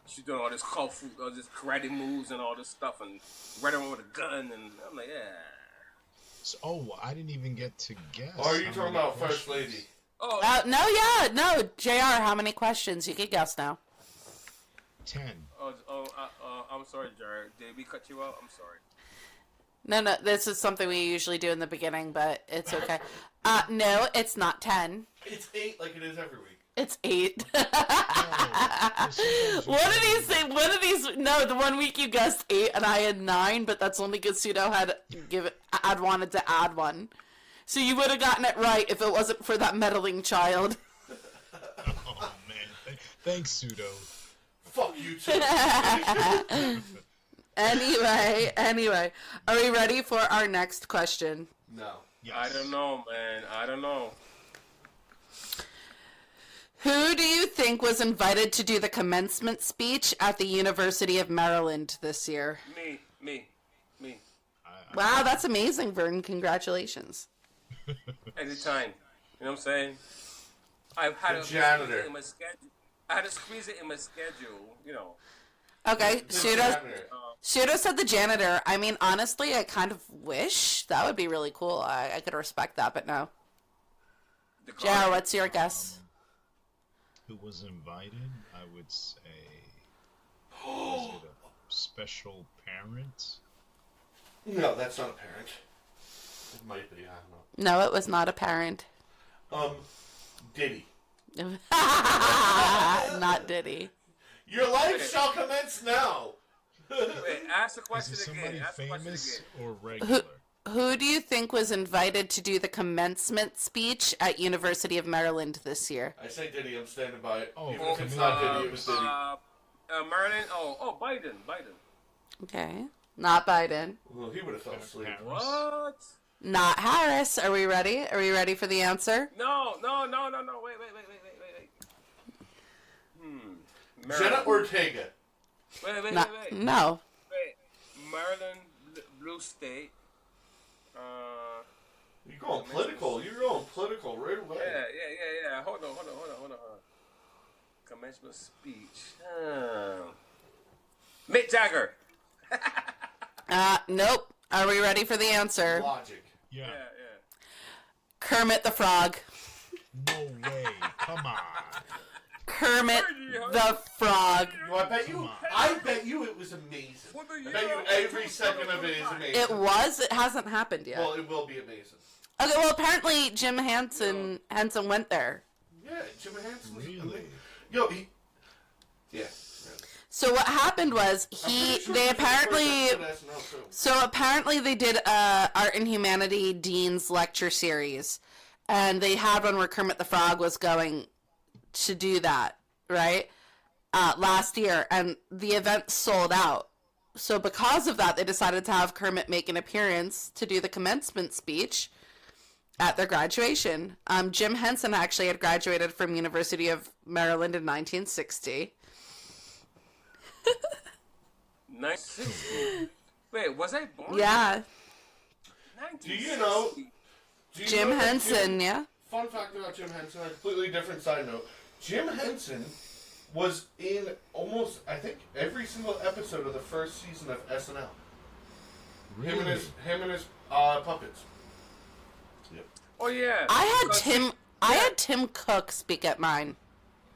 she's doing all this kung fu, all this karate moves and all this stuff, and running with a gun, and I'm like, yeah. So, I didn't even get to guess. Or are you how talking many about First questions. Lady? Oh, No, JR, how many questions? You can guess now. 10. I'm sorry, Jared. Did we cut you out? I'm sorry. No, this is something we usually do in the beginning, but it's okay. No, it's not 10. It's 8 like it is every week. It's 8. Oh, One of these things, no, the one week you guessed 8 and I had 9, but that's only because Pseudo had wanted to add one. So you would have gotten it right if it wasn't for that meddling child. Oh, man. Thanks, Pseudo. Fuck you too. Anyway, are we ready for our next question? No. Yes. I don't know, man. I don't know. Who do you think was invited to do the commencement speech at the University of Maryland this year? Me. Wow, that's amazing, Vern. Congratulations. Anytime. You know what I'm saying? I've had The to janitor. squeeze it in my schedule. I had to squeeze it in my schedule, you know. Okay, The Shudo. janitor. Shudo said the janitor. I mean, honestly, I kind of wish that would be really cool. I could respect that, but no. The Jared, guard. what's your guess? Who was invited? I would say. Was it a special parent? No, that's not apparent. It might be. I don't No, it was not a parent. know. Diddy. Not Diddy. Your life shall commence now. Wait, ask the Is question it somebody again. Ask the question famous again. or regular? Who do you think was invited to do the commencement speech at University of Maryland this year? I say Diddy. I'm standing by it. Oh, Even if it's not Diddy, it was Diddy. Marilyn. Oh, Biden. Okay. Not Biden. Well, he would have fell asleep. Harris? What? Not Harris. Are we ready? Are we ready for the answer? No. Wait. Jenna Ortega. Wait. No. Wait. Maryland Blue State. You're going political. You're going political right away. Yeah. Hold on. Commencement speech. Mick Jagger. Nope. Are we ready for the answer? Logic. Yeah. Kermit the Frog. No way. Come on. Kermit the Frog. No, I bet you it was amazing. I bet you every second of it is amazing. It was. It hasn't happened yet. Well, it will be amazing. Okay. Well, apparently Jim Henson went there. Yeah, Jim Henson. Really? Yo, yeah. So what happened was I'm pretty sure they he was the first apparently. episode of SNL too. So apparently they did Art and Humanity Dean's lecture series, and they had one where Kermit the Frog was going to do that, right? Last year, and the event sold out. So because of that, they decided to have Kermit make an appearance to do the commencement speech at their graduation. Jim Henson actually had graduated from University of Maryland in 1960. 1960. Wait, was I born? Yeah, 1960? Do you know Jim that Henson, yeah. Fun fact about Jim Henson, a completely different side note. Jim Henson was in almost, I think, every single episode of the first season of SNL. Really? Him and his puppets. Yep. Oh yeah. I had Tim Cook speak at mine.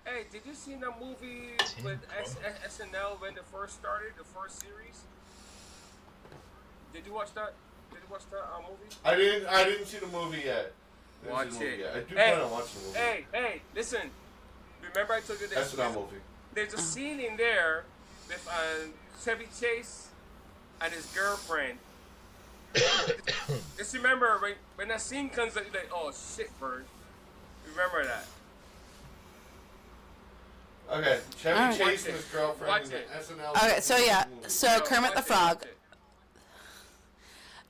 Hey, did you see that movie Tim with Cook? SNL when it first started, the first series? Did you watch that? Movie? I didn't see the movie yet. Watch it. I do plan on watching the movie. Hey, listen. Remember I told you this? SNL movie. There's a scene in there with Chevy Chase and his girlfriend. Just remember when that scene comes up, you're like, oh shit, Bird. Remember that. Okay, Chevy Alright. Chase Watch and it. his girlfriend Watch in the it. SNL Okay, so yeah, movie. so No, Kermit the watch it, Frog. watch it.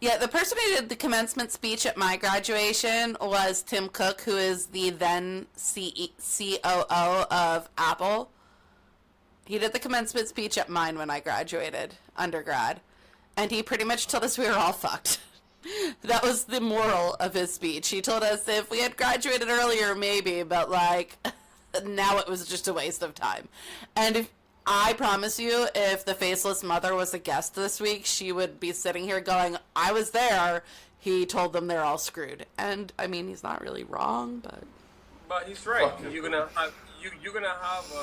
Yeah, the person who did the commencement speech at my graduation was Tim Cook, who is the then COO of Apple. He did the commencement speech at mine when I graduated, undergrad. And he pretty much told us we were all fucked. That was the moral of his speech. He told us if we had graduated earlier, maybe, but like, now it was just a waste of time. And if I promise you, if the Faceless Mother was a guest this week, she would be sitting here going, I was there. He told them they're all screwed. And, I mean, he's not really wrong, but... But he's right. Fuck him. You're gonna have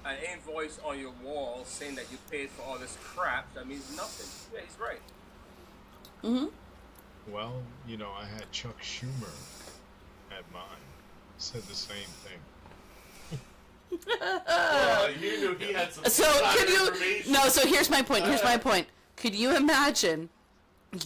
an invoice on your wall saying that you paid for all this crap. That means nothing. Yeah, he's right. Well, you know, I had Chuck Schumer at mine. Said the same thing. Well, you knew he had some So, inside could you... information. No, so here's my point. Could you imagine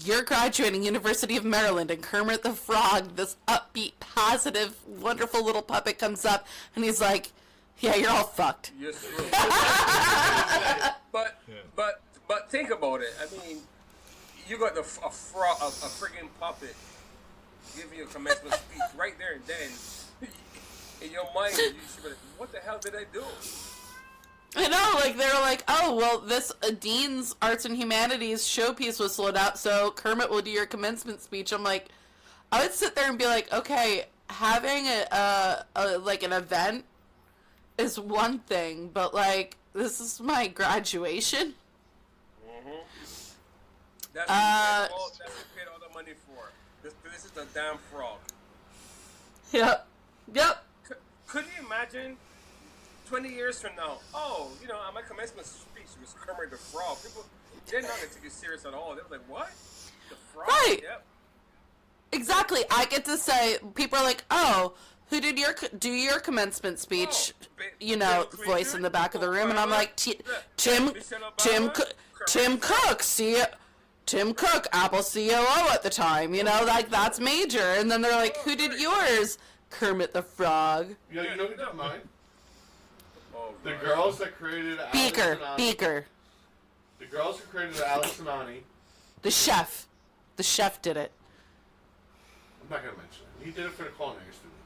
you're graduating University of Maryland and Kermit the Frog, this upbeat, positive, wonderful little puppet comes up and he's like, yeah, you're all fucked. You're screwed. but But think about it. I mean, you got a freaking puppet giving you a commencement speech right there and then. In your mind, you should be like, what the hell did I do? I know, like, they were like, oh, well, this Dean's Arts and Humanities showpiece was sold out, so Kermit will do your commencement speech. I'm like, I would sit there and be like, okay, having like, an event is one thing, but, like, this is my graduation? Mm-hmm. That's what you paid all the money for. This is the damn frog. Yep. Yep. Could you imagine 20 years from now? Oh, you know, at my commencement speech was Kermit the Frog. People, they're not going to take you serious at all. They were like, what? The frog? Right. Yep. Exactly. I get to say, people are like, oh, who did your commencement speech? You know, voice in the back of the room, and I'm like, Tim Cook, Tim Cook, Apple COO at the time. You know, like that's major. And then they're like, who did yours? Kermit the Frog. You know who did mine? Oh, The girls that created Alex Beaker. and Ani. Beaker. The girls who created Alex and Ani. The chef. The chef did it. I'm not gonna mention it. He did it for the culinary students.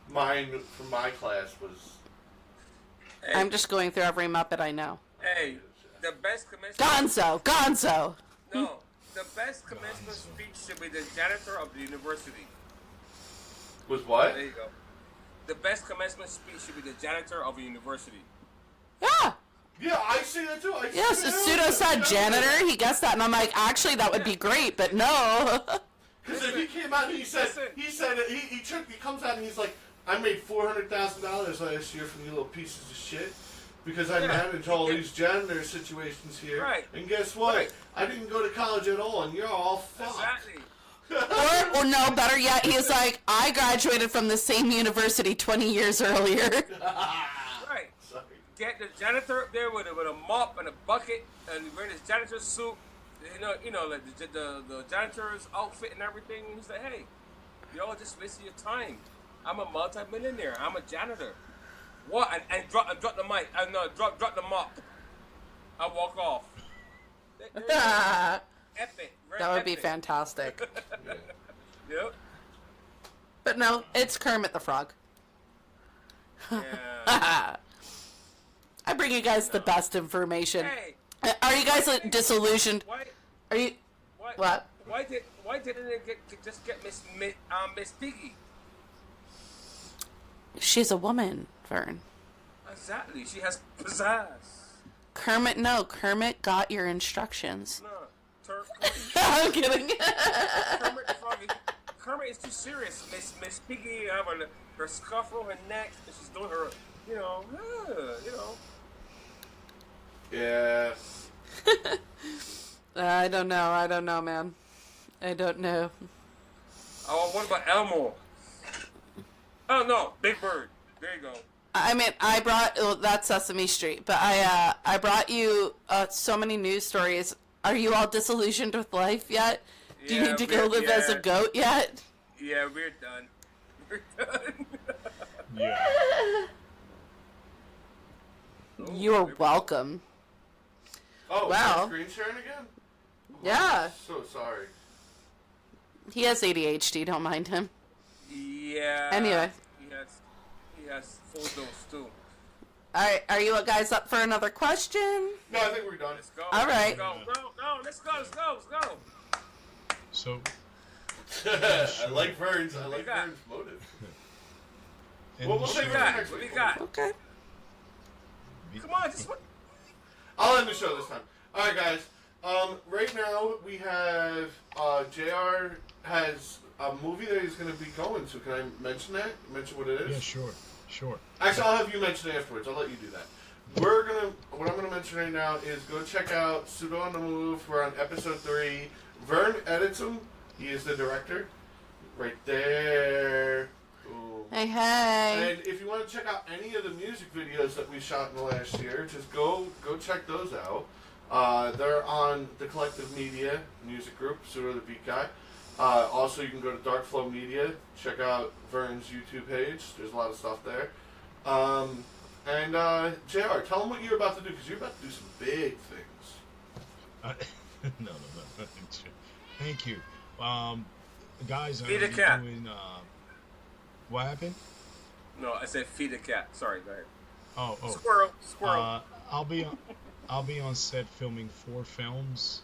Mine from my class was. Hey, I'm just going through every Muppet I know. hey, the best commencement... Gonzo. No, the best commencement speech should be the janitor of the university. Was what? There you go. The best commencement speech should be the janitor of a university. Yeah. Yeah, I see that too. Yes, Pseudo said janitor. He guessed that, and I'm like, actually, that would be great, but no. Because if he came out and he comes out and he's like, I made $400,000 last year from you little pieces of shit because I manage all these janitor situations here. Right. And guess what? Right. I didn't go to college at all, and you're all fucked. Exactly. Or no, better yet, he's like, I graduated from the same university 20 years earlier. Right. Sorry. Get the janitor up there with a mop and a bucket and wearing his janitor's suit. You know, like the janitor's outfit and everything. And he's like, hey, y'all just wasting your time. I'm a multi-millionaire. I'm a janitor. What? And drop the mic. No, drop the mop. I walk off. There you go. Epic. That would be epic. fantastic. Yep. But no, it's Kermit the Frog. Yeah. I bring you guys the best information. Hey. Are you guys disillusioned? Why? Are you? What? Why didn't it just get Miss Piggy? She's a woman, Vern. Exactly. She has pizzazz. Kermit, no. Kermit got your instructions. No. I'm kidding. Kermit the Frog. Kermit is too serious. Miss Piggy have her scarf around her neck, and she's doing her, you know. Yeah. I don't know, man. I don't know. Oh, what about Elmo? Oh no, Big Bird. There you go. I mean, I brought that's Sesame Street, but I brought you so many news stories. Are you all disillusioned with life yet? Do you need to go live as a goat yet? Yeah, we're done. We're done. Yeah. You are welcome. Oh, Wow. screen sharing again? Yeah. So sorry. He has ADHD, don't mind him. Yeah. Anyway. He has full dose too. Alright, are you guys up for another question? No, I think we're done. Let's go. All right. Let's go. So, I like Vern's got? motive. and Well, the we'll show- take it What next do we week. got? Okay. Come on, just what? I'll end the show this time. Alright, guys. Right now, we have, JR has a movie that he's going to be going to. Can I mention that? Mention what it is? Yeah, sure. Actually, I'll have you mention it afterwards. I'll let you do that. What I'm gonna mention right now is go check out Pseudo on the Move. We're on episode 3. Vern edits them. He is the director. Right there. Boom. Hey. And if you want to check out any of the music videos that we shot in the last year, just go check those out. They're on the Collective Media music group, Pseudo the Beat Guy. Also, you can go to Dark Flow Media, check out Vern's YouTube page. There's a lot of stuff there. JR, tell them what you're about to do, because you're about to do some big things. No. Thank you. Guys, Feed a I'm cat. doing. What happened? No, I said feed a cat. Sorry, go ahead. Oh. Squirrel. I'll be on set filming 4 films.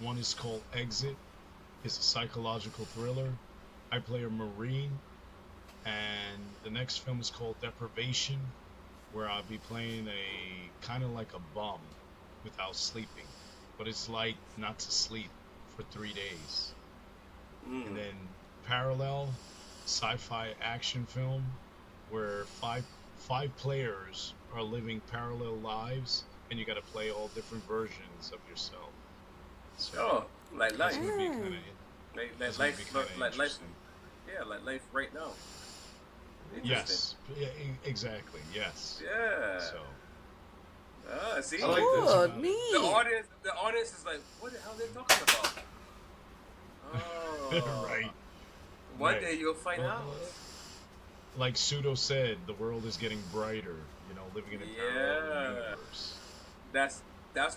One is called Exit. It's a psychological thriller. I play a Marine. And the next film is called Deprivation, where I'll be playing a kind of like a bum without sleeping. But it's like not to sleep for 3 days. And then parallel sci-fi action film where five players are living parallel lives, and you got to play all different versions of yourself. So Oh, like that's life. gonna be kind of Like life. Yeah, like life right now. Yes, yeah, exactly. Yes. Yeah. So See, I like Cool, this. neat. the audience is like, what the hell are they talking about? Oh, right. One Right. day you'll find out. Like Pseudo said, the world is getting brighter. Living in a parallel universe. That's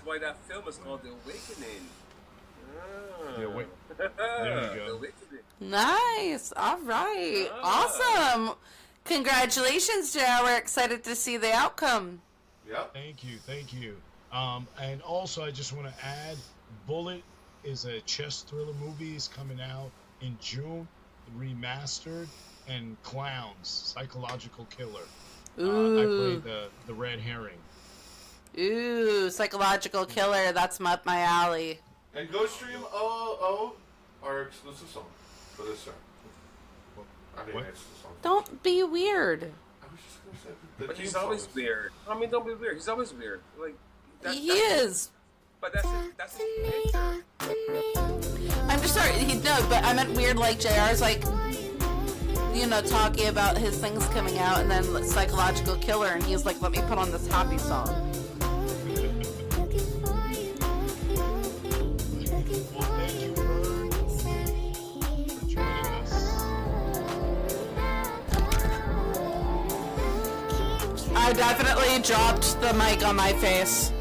why that film is called The Awakening. There you go. The Awakening. Nice. All right. Awesome. Congratulations, JR. We're excited to see the outcome. Yep. Thank you. And also, I just want to add, Bullet is a chess thriller movie. It's coming out in June, remastered, and Clowns, Psychological Killer. I Ooh. played the red herring. Ooh, psychological killer. That's up my alley. And go stream OOO, our exclusive song for this show. I mean, What? it's the song. Don't be weird. I was just gonna say the But theme he's song always is- weird. I mean, don't be weird. He's always weird. Like He is. But that's his nature. I'm just sorry. No, but I meant weird like JR's like, talking about his things coming out and then psychological killer, and he's like, let me put on this happy song. Well, thank you, Bird, for joining us. I definitely dropped the mic on my face.